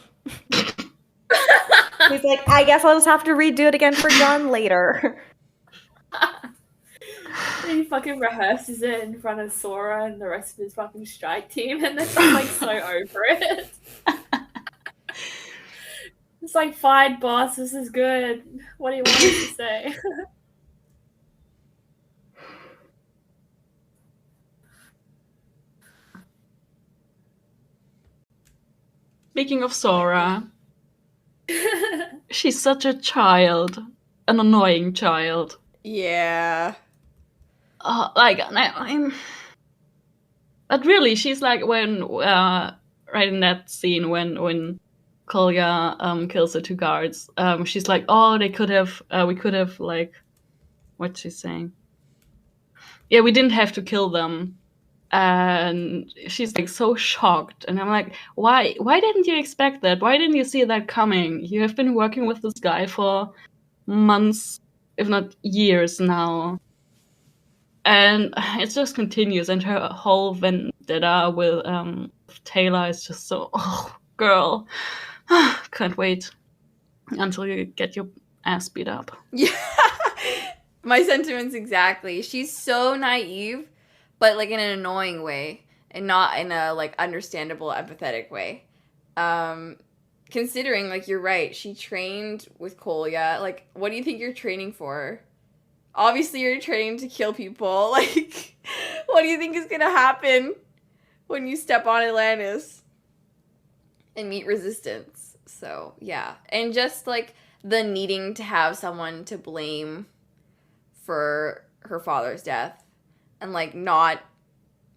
He's like, I guess I'll just have to redo it again for John later. He fucking rehearses it in front of Sora and the rest of his fucking strike team, and they're just like so over it. It's like, fine, boss, this is good. What do you want us to say? Speaking of Sora, she's such a child, an annoying child. Yeah. But really, she's like when right in that scene when Kolya kills the 2 guards, she's like, "Oh, we could have like, what's she saying? Yeah, we didn't have to kill them." And she's like so shocked, and I'm like, why didn't you expect that? Why didn't you see that coming? You have been working with this guy for months, if not years now. And it just continues, and her whole vendetta with Teyla is just so, oh, girl. Can't wait until you get your ass beat up. Yeah. My sentiments exactly. She's so naive, but like in an annoying way, and not in a like understandable, empathetic way. Considering, like, you're right, she trained with Kolya. Like, what do you think you're training for? Obviously, you're training to kill people. Like, what do you think is gonna happen when you step on Atlantis and meet resistance? So, yeah. And just, like, the needing to have someone to blame for her father's death. And, like, not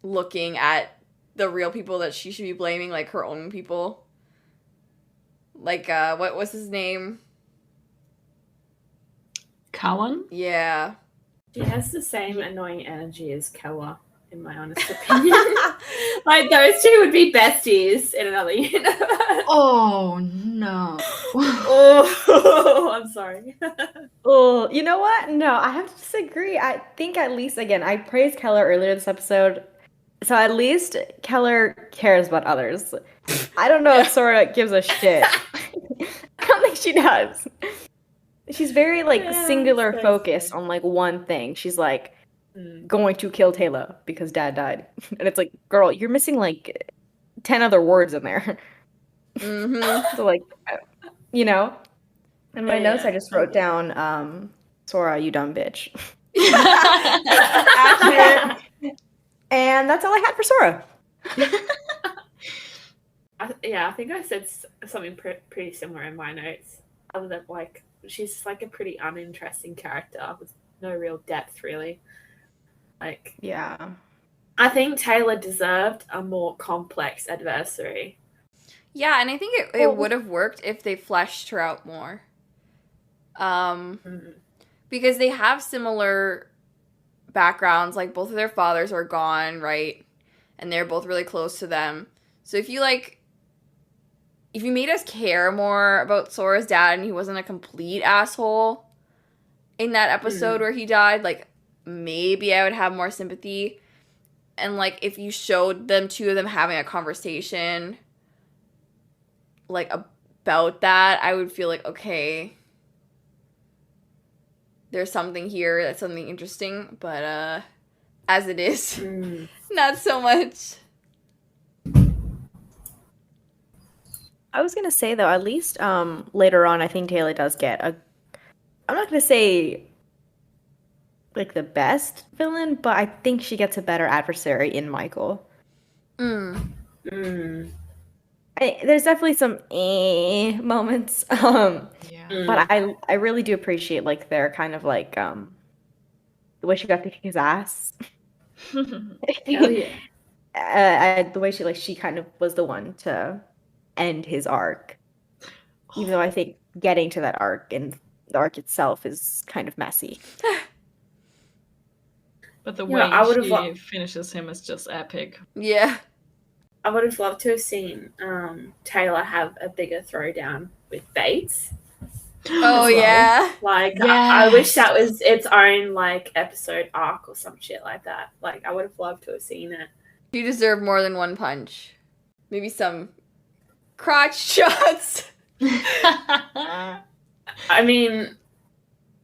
looking at the real people that she should be blaming, like, her own people. Like, what was his name? Cowan? Yeah. She has the same annoying energy as Kella, in my honest opinion. Like, those two would be besties in another universe. Oh, no. Oh, I'm sorry. Oh, you know what? No, I have to disagree. I think at least, again, I praised Keller earlier this episode. So at least Keller cares about others. I don't know if Sora gives a shit. I don't think she does. She's very, like, singular focused on, like, one thing. She's, like, going to kill Teyla because Dad died. And it's like, girl, you're missing, like, 10 other words in there. Mm-hmm. So, like, you know? In my notes, I just wrote down, Sora, you dumb bitch. Accurate. And that's all I had for Sora. I think I said something pretty similar in my notes. Other than, like, she's like a pretty uninteresting character with no real depth, really. Like, Yeah. I think Teyla deserved a more complex adversary. Yeah, and I think it would have worked if they fleshed her out more. Because they have similar backgrounds, like both of their fathers are gone, right? And they're both really close to them. So if you made us care more about Sora's dad and he wasn't a complete asshole in that episode where he died, like, maybe I would have more sympathy. And, like, if you showed two of them having a conversation, like, about that, I would feel like, okay, there's something here, that's something interesting. But, as it is, not so much. I was gonna say, though, at least later on, I think Teyla does get I'm not gonna say, like, the best villain, but I think she gets a better adversary in Michael. Mm. There's definitely some moments, but I really do appreciate, like, their kind of, like, the way she got to kick his ass. Hell yeah. The way she kind of was the one to end his arc, even though I think getting to that arc and the arc itself is kind of messy. But the way she finishes him is just epic. Yeah. I would have loved to have seen Teyla have a bigger throwdown with Bates. Oh, yeah. Like, I wish that was its own, like, episode arc or some shit like that. Like, I would have loved to have seen it. You deserve more than one punch. Maybe some crotch shots. I mean,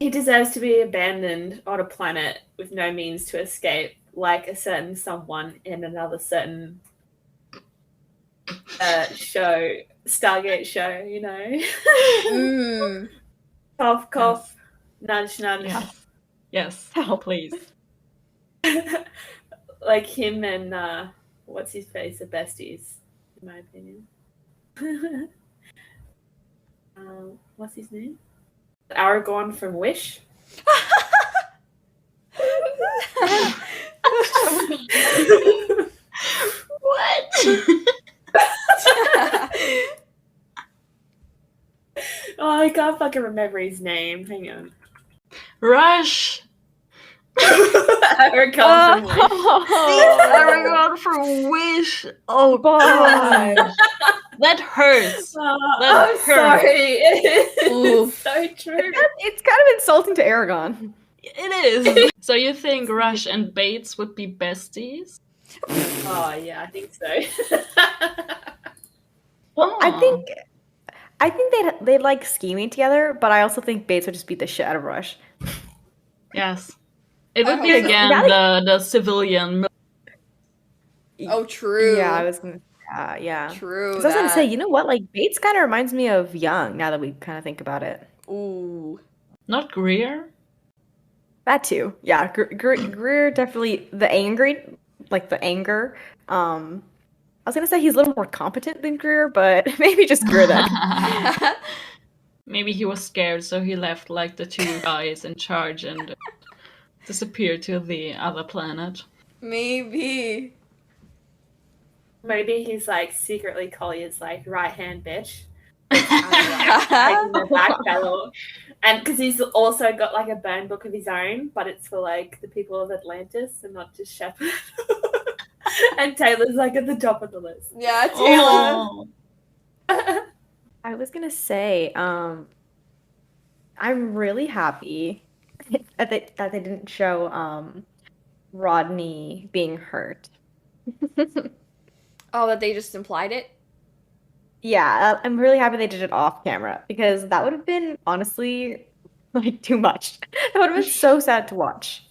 he deserves to be abandoned on a planet with no means to escape, like a certain someone in another certain show, Stargate show, you know? Cough, cough, nudge, nudge. Yes, please. Like him and, what's his face, are besties, in my opinion. What's his name? Aragorn from Wish. What? Oh, I can't fucking remember his name. Hang on. Rush! Eric from Wish. Everyone from Wish! Oh god! That hurts. That I'm hurts. sorry. Oof. It's so true. It's kind of insulting to Aragon. It is. So you think Rush and Bates would be besties? Oh yeah, I think so. Well, I think they'd like scheming together, but I also think Bates would just beat the shit out of Rush. Yes. It would I be hope so. again the civilian. Oh, true. Yeah, I was gonna. Yeah. True. Because I was gonna say, that. you know what? Like Bates kind of reminds me of Young. Now that we kind of think about it. Ooh. Not Greer? That too. Yeah, Greer definitely the anger. I was gonna say he's a little more competent than Greer, but maybe just Greer then. Maybe he was scared, so he left like the two guys in charge and disappeared to the other planet. Maybe. Maybe he's like secretly Kolya's like right hand bitch. Taking the back pedal. And because he's also got like a burn book of his own, but it's for like the people of Atlantis and not just Shepard. And Taylor's like at the top of the list. Yeah, Teyla. Oh. I was gonna say, I'm really happy that they didn't show Rodney being hurt. Oh, that they just implied it? Yeah, I'm really happy they did it off camera because that would have been honestly like too much. That would have been so sad to watch.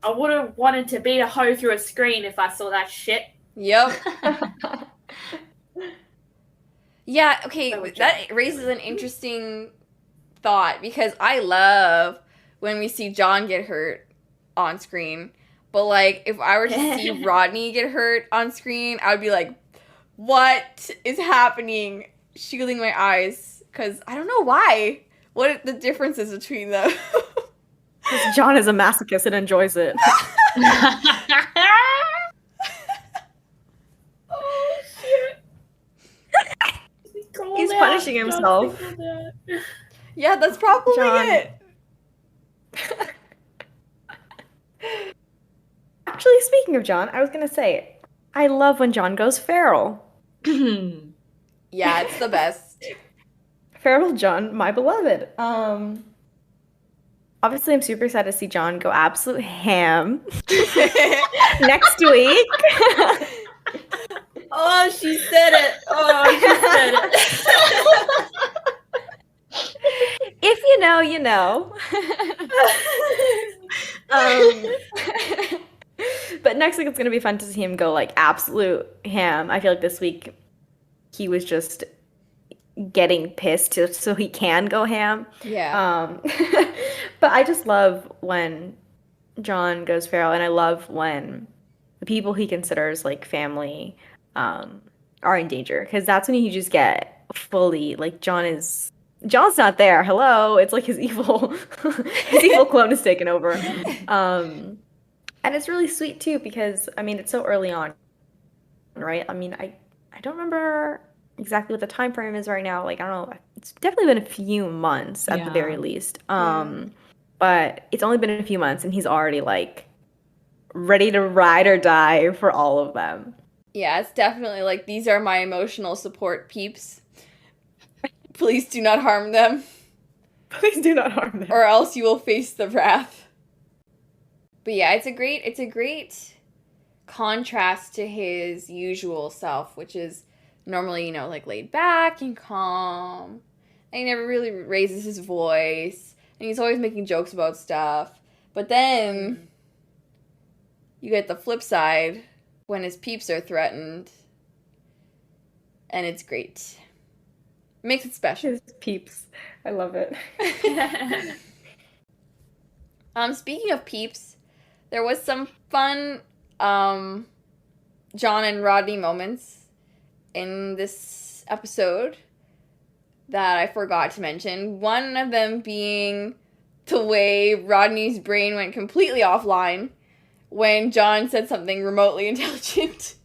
I would have wanted to beat a hoe through a screen if I saw that shit. Yep. Yeah, okay, I would that raises an interesting thought because I love when we see John get hurt on screen. But, like, if I were to see Rodney get hurt on screen, I would be like, what is happening? Shielding my eyes. Because I don't know why. What are the differences between them? Because John is a masochist and enjoys it. Oh, shit. He's punishing himself. Yeah, that's probably John. it. Actually, speaking of John, I was gonna say, I love when John goes feral. Yeah, it's the best. Feral John, my beloved. Obviously, I'm super excited to see John go absolute ham next week. Oh, she said it. Oh, she said it. If you know, you know. But next week it's gonna be fun to see him go like absolute ham. I feel like this week he was just getting pissed so he can go ham. Yeah. But I just love when John goes feral, and I love when the people he considers like family are in danger, because that's when you just get fully like John's not there. Hello, it's like his evil clone is taken over. And it's really sweet too because I mean it's so early on, right? I mean I don't remember exactly what the time frame is right now. Like I don't know, it's definitely been a few months at the very least. But it's only been a few months and he's already like ready to ride or die for all of them. Yeah, it's definitely like, these are my emotional support peeps. Please do not harm them, Please do not harm them. or else you will face the wrath. But yeah, it's a great contrast to his usual self, which is normally, like laid back and calm. And he never really raises his voice. And he's always making jokes about stuff. But then you get the flip side when his peeps are threatened. And it's great. It makes it special. His peeps. I love it. Speaking of peeps, there was some fun John and Rodney moments in this episode that I forgot to mention. One of them being the way Rodney's brain went completely offline when John said something remotely intelligent.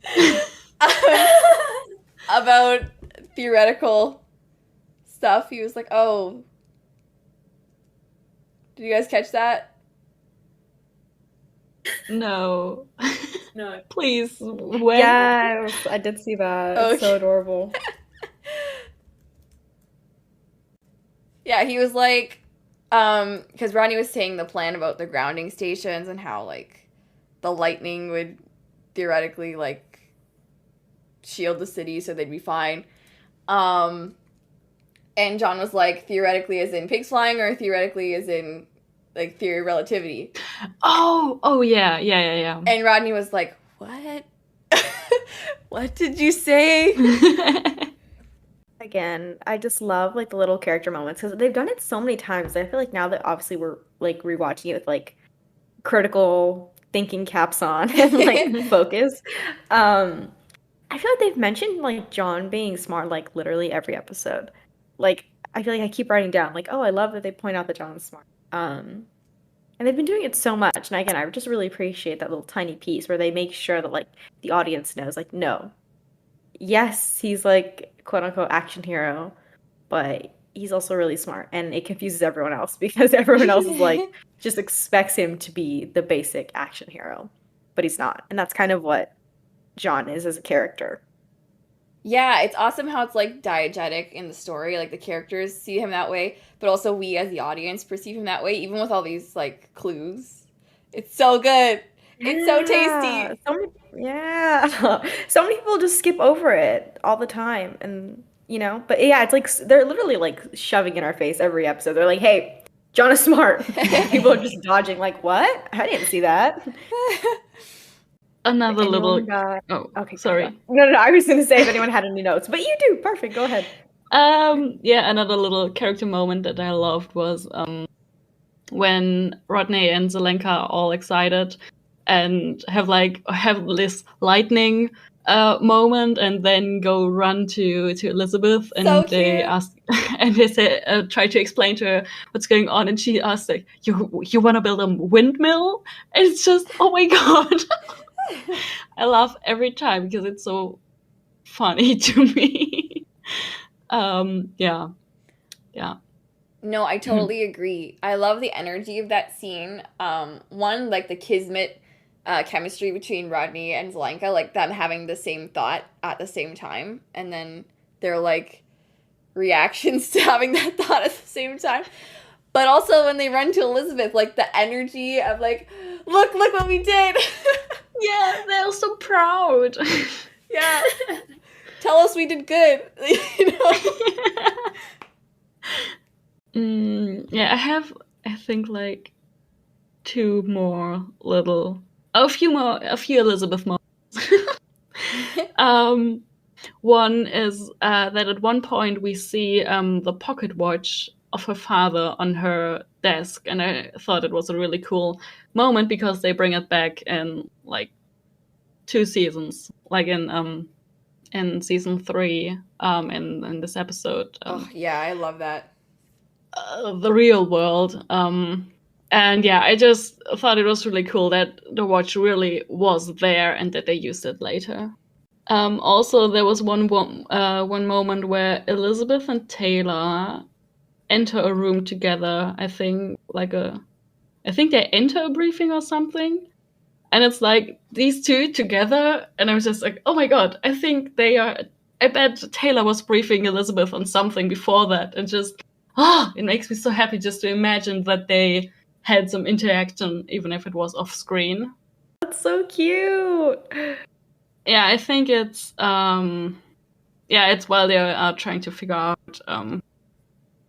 about theoretical stuff. He was like, "Oh, did you guys catch that?" No. No. Please, when? Yes, I did see that. It's so Okay. adorable. Yeah, he was like, because Rodney was saying the plan about the grounding stations and how like the lightning would theoretically like shield the city so they'd be fine. And John was like, theoretically as in pigs flying or theoretically as in like theory of relativity. Oh, yeah. And Rodney was like, what? What did you say? Again, I just love like the little character moments because they've done it so many times. I feel like now that obviously we're like rewatching it with like critical thinking caps on and like focus. I feel like they've mentioned like John being smart like literally every episode. Like I feel like I keep writing down like, oh, I love that they point out that John's smart. And they've been doing it so much. And again, I just really appreciate that little tiny piece where they make sure that like the audience knows like, no, yes, he's like quote unquote action hero, but he's also really smart and it confuses everyone else because everyone else is like just expects him to be the basic action hero, but he's not. And that's kind of what John is as a character. Yeah, it's awesome how it's like diegetic in the story. Like the characters see him that way, but also we as the audience perceive him that way, even with all these like clues. It's so good. It's so tasty. So many people just skip over it all the time. And, you know, but yeah, it's like they're literally like shoving in our face every episode. They're like, hey, John is smart. People are just dodging, like, what? I didn't see that. Another little. Oh, okay. Sorry. No. I was going to say if anyone had any notes, but you do. Perfect. Go ahead. Yeah, another little character moment that I loved was when Rodney and Zelenka are all excited and have this lightning moment, and then go run to Elizabeth, and So they cute. ask, and they say, try to explain to her what's going on, and she asks like, "You want to build a windmill?" And it's just, oh my god, I laugh every time because it's so funny to me. Yeah. No, I totally agree. I love the energy of that scene. One, like the kismet chemistry between Rodney and Zelenka, like them having the same thought at the same time, and then their like reactions to having that thought at the same time. But also when they run to Elizabeth, like the energy of like, look what we did. Yeah, they're so proud. Yeah. Tell us we did good. You know? Yeah, I think like a few Elizabeth moments. One is that at one point we see the pocket watch of her father on her desk, and I thought it was a really cool moment because they bring it back in like 2 seasons, like in season 3, in this episode. Oh yeah, I love that. The real world. And yeah, I just thought it was really cool that the watch really was there and that they used it later. Also, there was one moment where Elizabeth and Teyla enter a room together. I think they enter a briefing or something. And it's like these two together, and I was just like, oh my god, I think they are. I bet Teyla was briefing Elizabeth on something before that, and just, it makes me so happy just to imagine that they had some interaction, even if it was off screen. That's so cute. Yeah, I think it's it's while they're trying to figure out.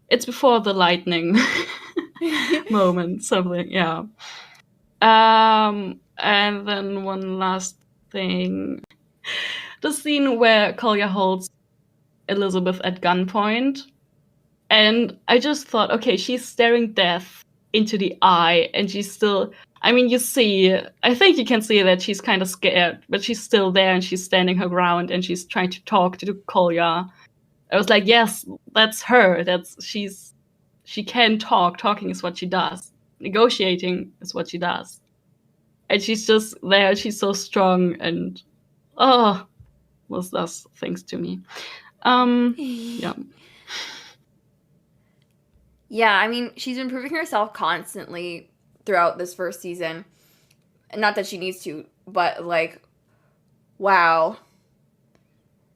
It's before the lightning moment, something, yeah. And then one last thing. The scene where Kolya holds Elizabeth at gunpoint. And I just thought, okay, she's staring death into the eye, and she's still... I mean, I think you can see that she's kind of scared, but she's still there, and she's standing her ground, and she's trying to talk to Kolya. I was like, yes, that's her. She can talk. Talking is what she does. Negotiating is what she does. And she's just there. She's so strong, and does things to me. Yeah. Yeah, I mean, she's been proving herself constantly throughout this first season. Not that she needs to, but like, wow.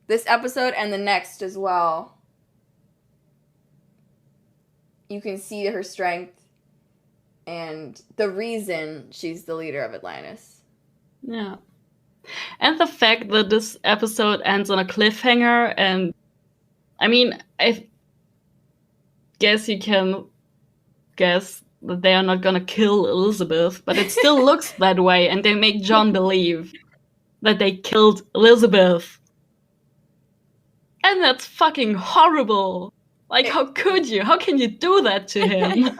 This episode and the next as well. You can see her strength and the reason she's the leader of Atlantis. Yeah. And the fact that this episode ends on a cliffhanger, and I mean, I guess you can guess that they are not gonna kill Elizabeth, but it still looks that way, and they make John believe that they killed Elizabeth. And that's fucking horrible. Like, how could you? How can you do that to him?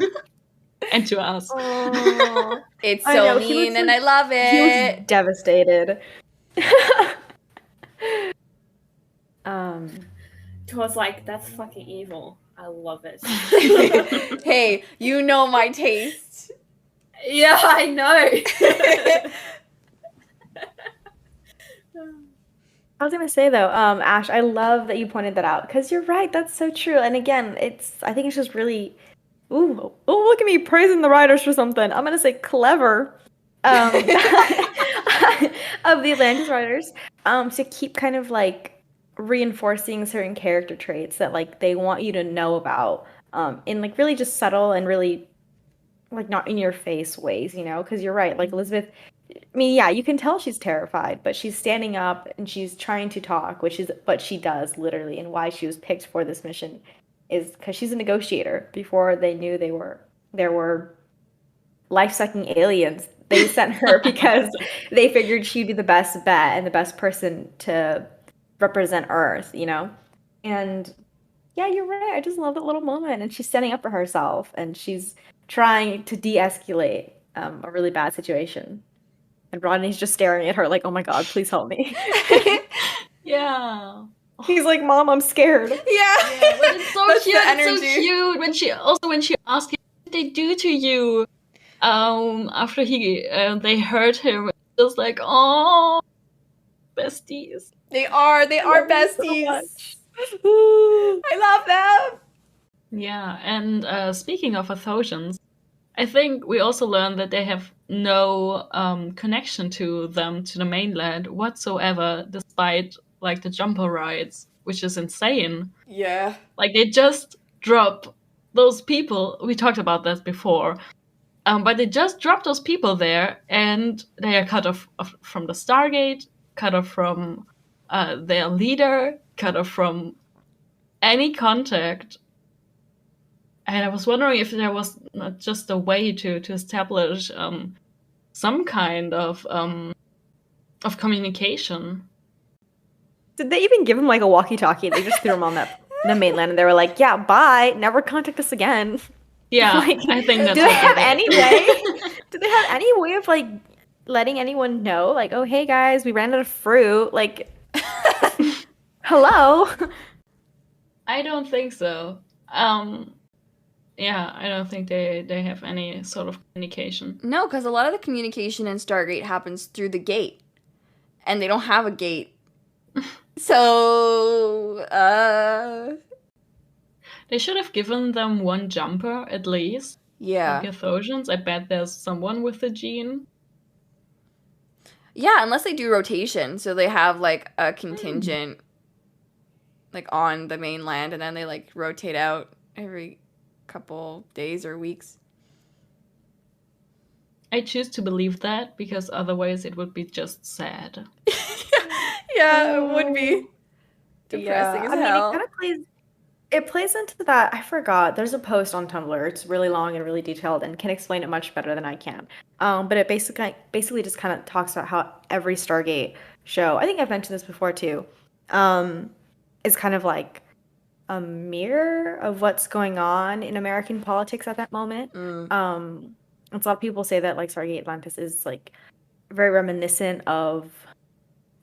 And to us. Oh, It's I so know, he mean looks and like- I love he was it. devastated. Towards like, that's fucking evil. I love it. Hey, you know my taste. Yeah, I know. I was gonna say though, Ash, I love that you pointed that out because you're right. That's so true. And again, I think it's just really, look at me praising the writers for something. I'm gonna say clever, of the Atlantis writers, to keep kind of like reinforcing certain character traits that like they want you to know about, in like really just subtle and really like not in your face ways, you know? Because you're right, like Elizabeth. I mean, yeah, you can tell she's terrified, but she's standing up and she's trying to talk, which is what she does literally, and why she was picked for this mission is because she's a negotiator. Before they knew there were life-sucking aliens, they sent her because they figured she'd be the best bet and the best person to represent Earth, you know? And yeah, you're right. I just love that little moment, and she's standing up for herself, and she's trying to de-escalate a really bad situation. And Rodney's just staring at her like, oh my god, please help me. Yeah. He's like, Mom, I'm scared. Yeah. But it's so That's the cute. It's so energy. cute when she asked him, what did they do to you? After they hurt him, just like, oh, besties. They are love them so besties. much. I love them. Yeah, and speaking of Athosians, I think we also learned that they have no connection to the mainland whatsoever, despite like the jumper rides, which is insane. Yeah. Like they just drop those people. We talked about that before, but they just drop those people there, and they are cut off from the Stargate, cut off from their leader, cut off from any contact. And I was wondering if there was not just a way to establish some kind of communication. Did they even give him like a walkie-talkie? They just threw him on the mainland, and they were like, yeah, bye, never contact us again. Yeah, Like, I think that's. do they have did. any way? Do they have any way of like letting anyone know, like, oh hey guys, we ran out of fruit, like, hello? I don't think so. Yeah, I don't think they have any sort of communication. No, because a lot of the communication in Stargate happens through the gate. And they don't have a gate. So, They should have given them one jumper at least. yeah. Like Athosians. I bet there's someone with the gene. Yeah, unless they do rotation. So they have, like, a contingent, like, on the mainland. And then they, like, rotate out every couple days or weeks. I choose to believe that because otherwise it would be just sad. Yeah, it would be depressing as I mean, hell. it kind of plays into that. I forgot. There's a post on Tumblr. It's really long and really detailed and can explain it much better than I can. But it basically just kind of talks about how every Stargate show, I think I've mentioned this before too, is kind of like a mirror of what's going on in American politics at that moment. And so a lot of people say that like Stargate Atlantis is like very reminiscent of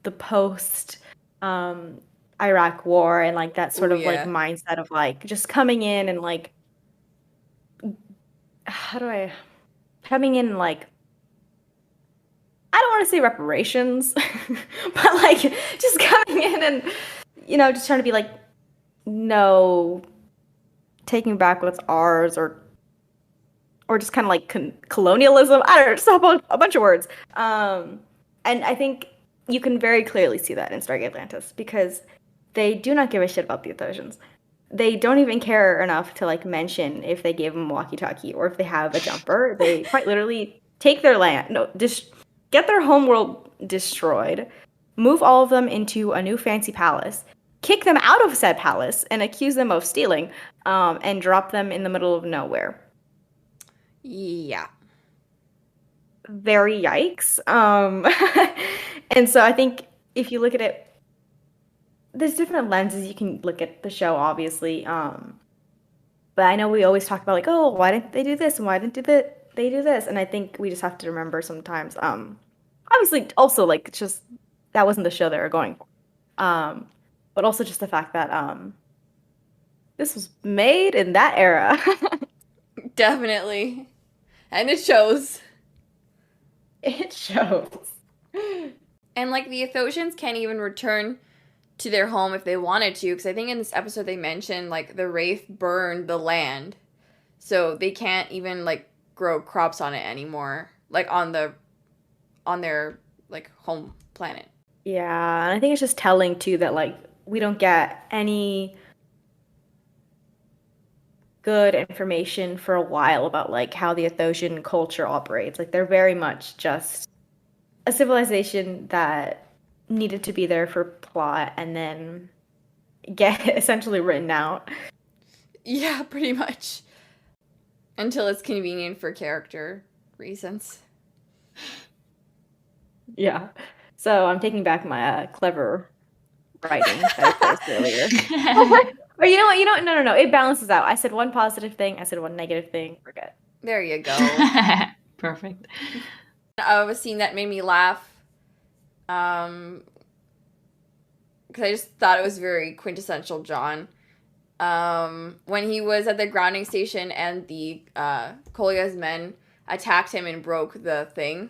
the post Iraq war and like that sort Ooh, of yeah. like mindset of like just coming in and like coming in and like I don't want want to say reparations, but like just coming in and, just trying to be like, no, taking back what's ours, or just kind of like colonialism. I don't know, just a bunch of words. And I think you can very clearly see that in Stargate Atlantis, because they do not give a shit about the Athosians. They don't even care enough to like mention if they gave them a walkie-talkie or if they have a jumper. They quite literally take their land, get their homeworld destroyed, move all of them into a new fancy palace, kick them out of said palace, and accuse them of stealing, and drop them in the middle of nowhere. Yeah. Very yikes. And so I think if you look at it, there's different lenses you can look at the show, obviously. But I know we always talk about like, oh, why didn't they do this and why didn't they do this? And I think we just have to remember sometimes. Obviously, also like it's just that wasn't the show they were going for. But also just the fact that this was made in that era. Definitely. And it shows. It shows. And like the Athosians can't even return to their home if they wanted to, because I think in this episode they mentioned like the Wraith burned the land, so they can't even like grow crops on it anymore, like on their like home planet. Yeah, and I think it's just telling too that like we don't get any good information for a while about like how the Athosian culture operates. Like they're very much just a civilization that needed to be there for plot and then get essentially written out. Yeah, pretty much. Until it's convenient for character reasons. Yeah. So I'm taking back my clever writing that I placed earlier. Or you know what? No. It balances out. I said one positive thing. I said one negative thing. We're good. There you go. Perfect. I was seeing that made me laugh. Because I just thought it was very quintessential John. When he was at the grounding station and the Kolya's men attacked him and broke the thing.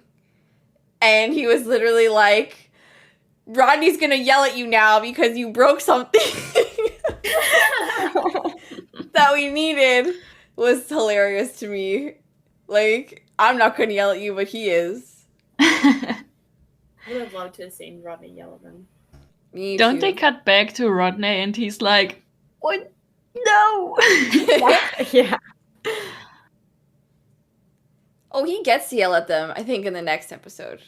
And he was literally like, Rodney's gonna yell at you now because you broke something that we needed. Was hilarious to me. Like, I'm not gonna yell at you, but he is. I would have loved to have seen Rodney yell at them. Me Don't too. they cut back to Rodney and he's like, what? No! Yeah. Oh, he gets to yell at them, I think, in the next episode.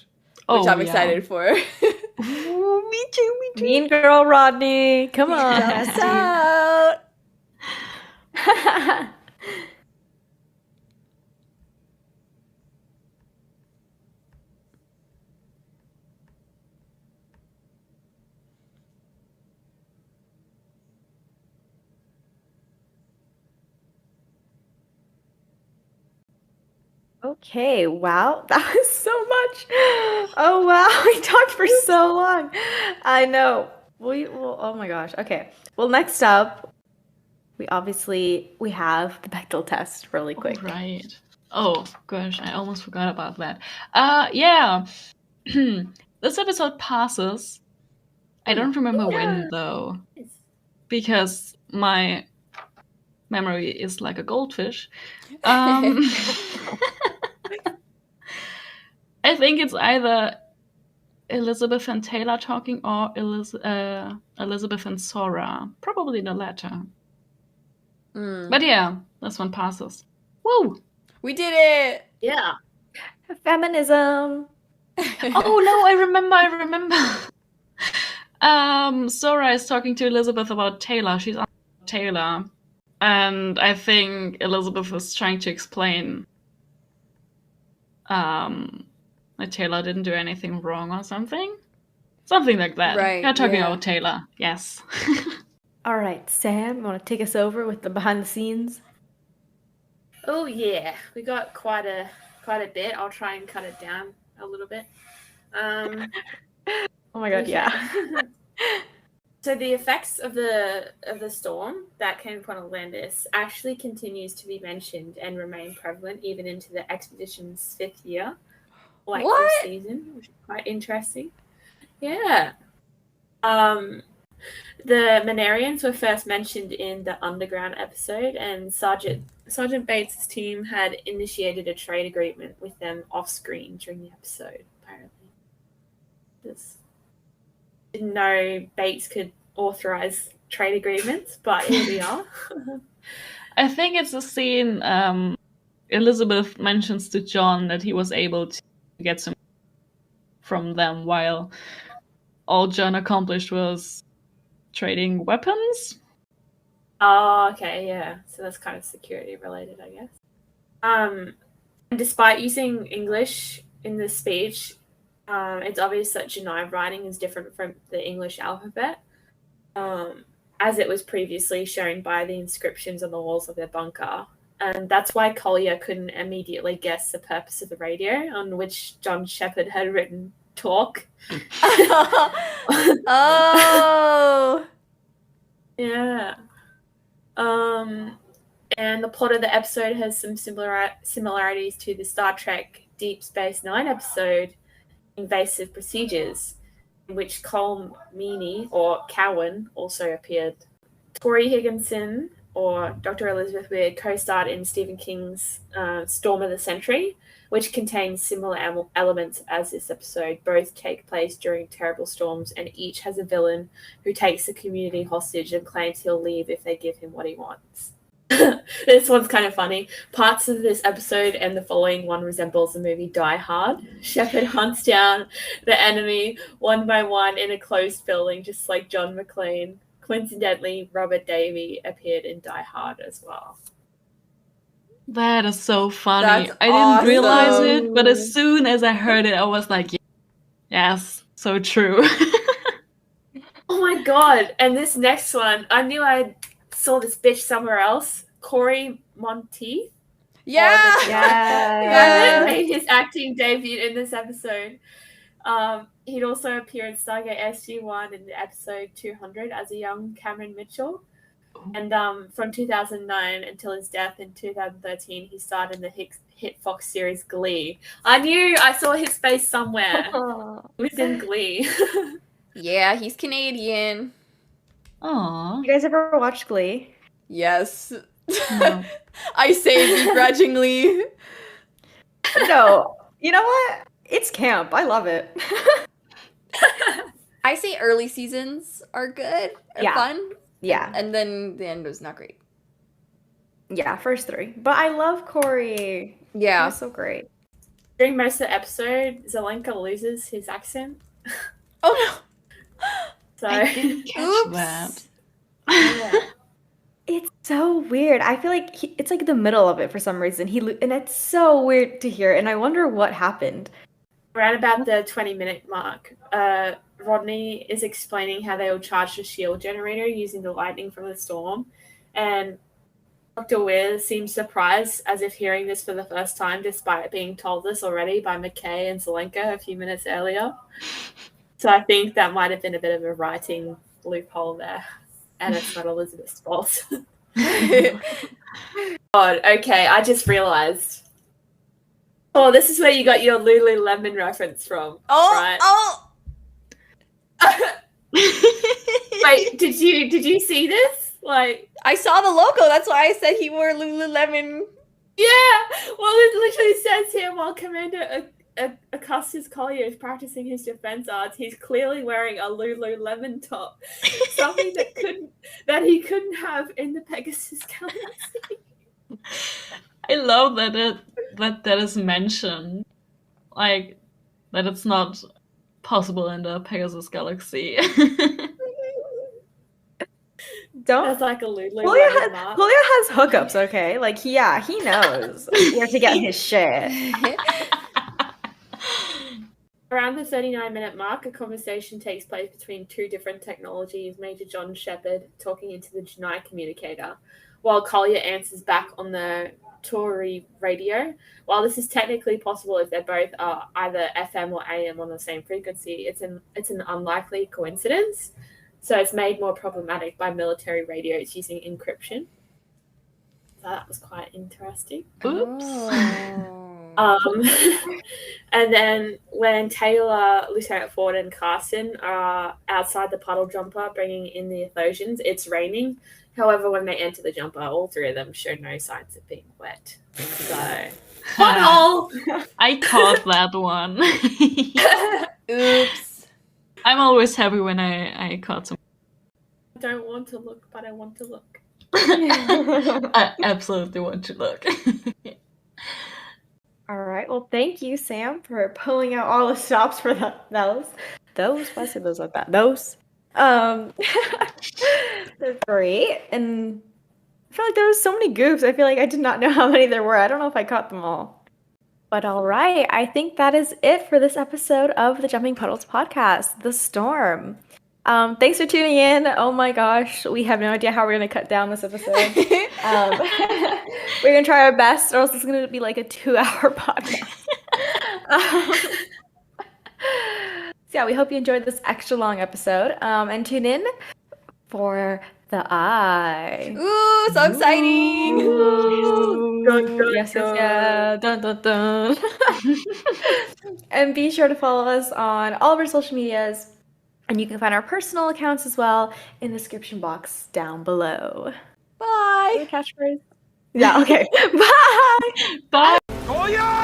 Oh, Which I'm yeah. excited for. Ooh, me too. Mean girl Rodney. Come on. Pass out. Okay, wow. That was so much. Oh, wow. We talked for so long. I know. Oh my gosh. Okay. Well, next up, we have the Bechdel test really quick. Right. Oh, gosh, I almost forgot about that. Yeah. This episode passes. I don't remember when, though, because my memory is like a goldfish. I think it's either Elizabeth and Teyla talking or Elizabeth and Sora. Probably the latter. But yeah, this one passes. Woo! We did it! Yeah. Feminism. Oh no, I remember. Sora is talking to Elizabeth about Teyla. She's on Teyla. And I think Elizabeth is trying to explain that Teyla didn't do anything wrong or something. Something like that. Right, You're talking yeah. about Teyla, yes. All right, Sam, you want to take us over with the behind the scenes? Oh yeah, we got quite a bit. I'll try and cut it down a little bit. Oh my god, yeah. So the effects of the storm that came upon Atlantis actually continues to be mentioned and remain prevalent even into the expedition's 5th year. like What? this season, which is quite interesting. Yeah. The Manarians were first mentioned in the Underground episode, and Sergeant Bates' team had initiated a trade agreement with them off screen during the episode, apparently. Just didn't know Bates could authorize trade agreements, but here we are. I think it's a scene Elizabeth mentions to John that he was able to get some from them while all John accomplished was trading weapons. Oh, okay, yeah. So that's kind of security related, I guess. And despite using English in the speech, it's obvious that Janai writing is different from the English alphabet, as it was previously shown by the inscriptions on the walls of their bunker. And that's why Kolya couldn't immediately guess the purpose of the radio, on which John Shepherd had written talk. Oh. Yeah. And the plot of the episode has some similarities to the Star Trek Deep Space Nine episode, Invasive Procedures, in which Cole Meany, or Cowan, also appeared. Tori Higginson, or Dr. Elizabeth Weir, co-starred in Stephen King's Storm of the Century, which contains similar elements as this episode. Both take place during terrible storms, and each has a villain who takes the community hostage and claims he'll leave if they give him what he wants. This one's kind of funny. Parts of this episode and the following one resembles the movie Die Hard. Shepard hunts down the enemy one by one in a closed building, just like John McClane. Coincidentally, Robert Davey appeared in Die Hard as well. That is so funny. That's I didn't realize awesome. it, but as soon as I heard it, I was like, yes, so true. Oh my god. And this next one, I knew I saw this bitch somewhere else. Corey Monteith. Yeah. Yeah. Made his acting debut in this episode. He'd also appear in Stargate SG-1 in the episode 200 as a young Cameron Mitchell. And from 2009 until his death in 2013, he starred in the hit Fox series Glee. I knew I saw his face somewhere. It was in Glee. Yeah, he's Canadian. Aww. You guys ever watch Glee? Yes. No. I say begrudgingly. No. You know what? It's camp. I love it. I say early seasons are good, are Yeah. fun, Yeah. and then the end was not great. Yeah, first three. But I love Corey. Yeah. He's so great. During most of the episode, Zelenka loses his accent. Oh So I didn't catch Oops. that. yeah. It's so weird. I feel like it's like the middle of it for some reason. And it's so weird to hear. And I wonder what happened. Around about the 20-minute mark, Rodney is explaining how they will charge the shield generator using the lightning from the storm. And Dr. Weir seems surprised as if hearing this for the first time, despite being told this already by McKay and Zelenka a few minutes earlier. So I think that might have been a bit of a writing loophole there. And it's not Elizabeth's fault. no. God, okay, I just realized. Oh, this is where you got your Lululemon reference from. Right? Oh. Wait, did you see this? Like, I saw the logo. That's why I said he wore Lululemon. yeah. Well, it literally says here while Commander Augustus Kolya is practicing his defense arts, he's clearly wearing a Lululemon top, something that he couldn't have in the Pegasus galaxy. I love that that is mentioned. Like, that it's not possible in the Pegasus galaxy. Don't. That's like a Lululemon Kolya mark. has hookups, okay? Like, he knows where to get his shit. Around the 39-minute mark, a conversation takes place between two different technologies, Major John Shepherd talking into the Janai communicator, while Kolya answers back on the Tory radio. While this is technically possible if they both are either FM or AM on the same frequency, it's an unlikely coincidence. So it's made more problematic by military radios using encryption. So that was quite interesting. Oops. Oh. And then when Teyla, Lieutenant Ford, and Carson are outside the puddle jumper bringing in the Athosians, it's raining. However, when they enter the jumper, all three of them show no signs of being wet. So, puddle! I caught that one. Oops. I'm always happy when I caught some. I don't want to look, but I want to look. I absolutely want to look. All right. Well, thank you, Sam, for pulling out all the stops for those. Why say those like that? Those. They're great. And I feel like there was so many goofs. I feel like I did not know how many there were. I don't know if I caught them all. But all right. I think that is it for this episode of the Jumping Puddles podcast, The Storm. Thanks for tuning in. Oh my gosh, we have no idea how we're going to cut down this episode. We're going to try our best, or else it's going to be like a 2-hour podcast. So yeah, we hope you enjoyed this extra long episode. And tune in for the eye. Ooh, so exciting! Yes. Dun, dun, dun. And be sure to follow us on all of our social medias. And you can find our personal accounts as well in the description box down below. Bye! Catchphrase? Yeah, okay. Bye! Bye. Kolya!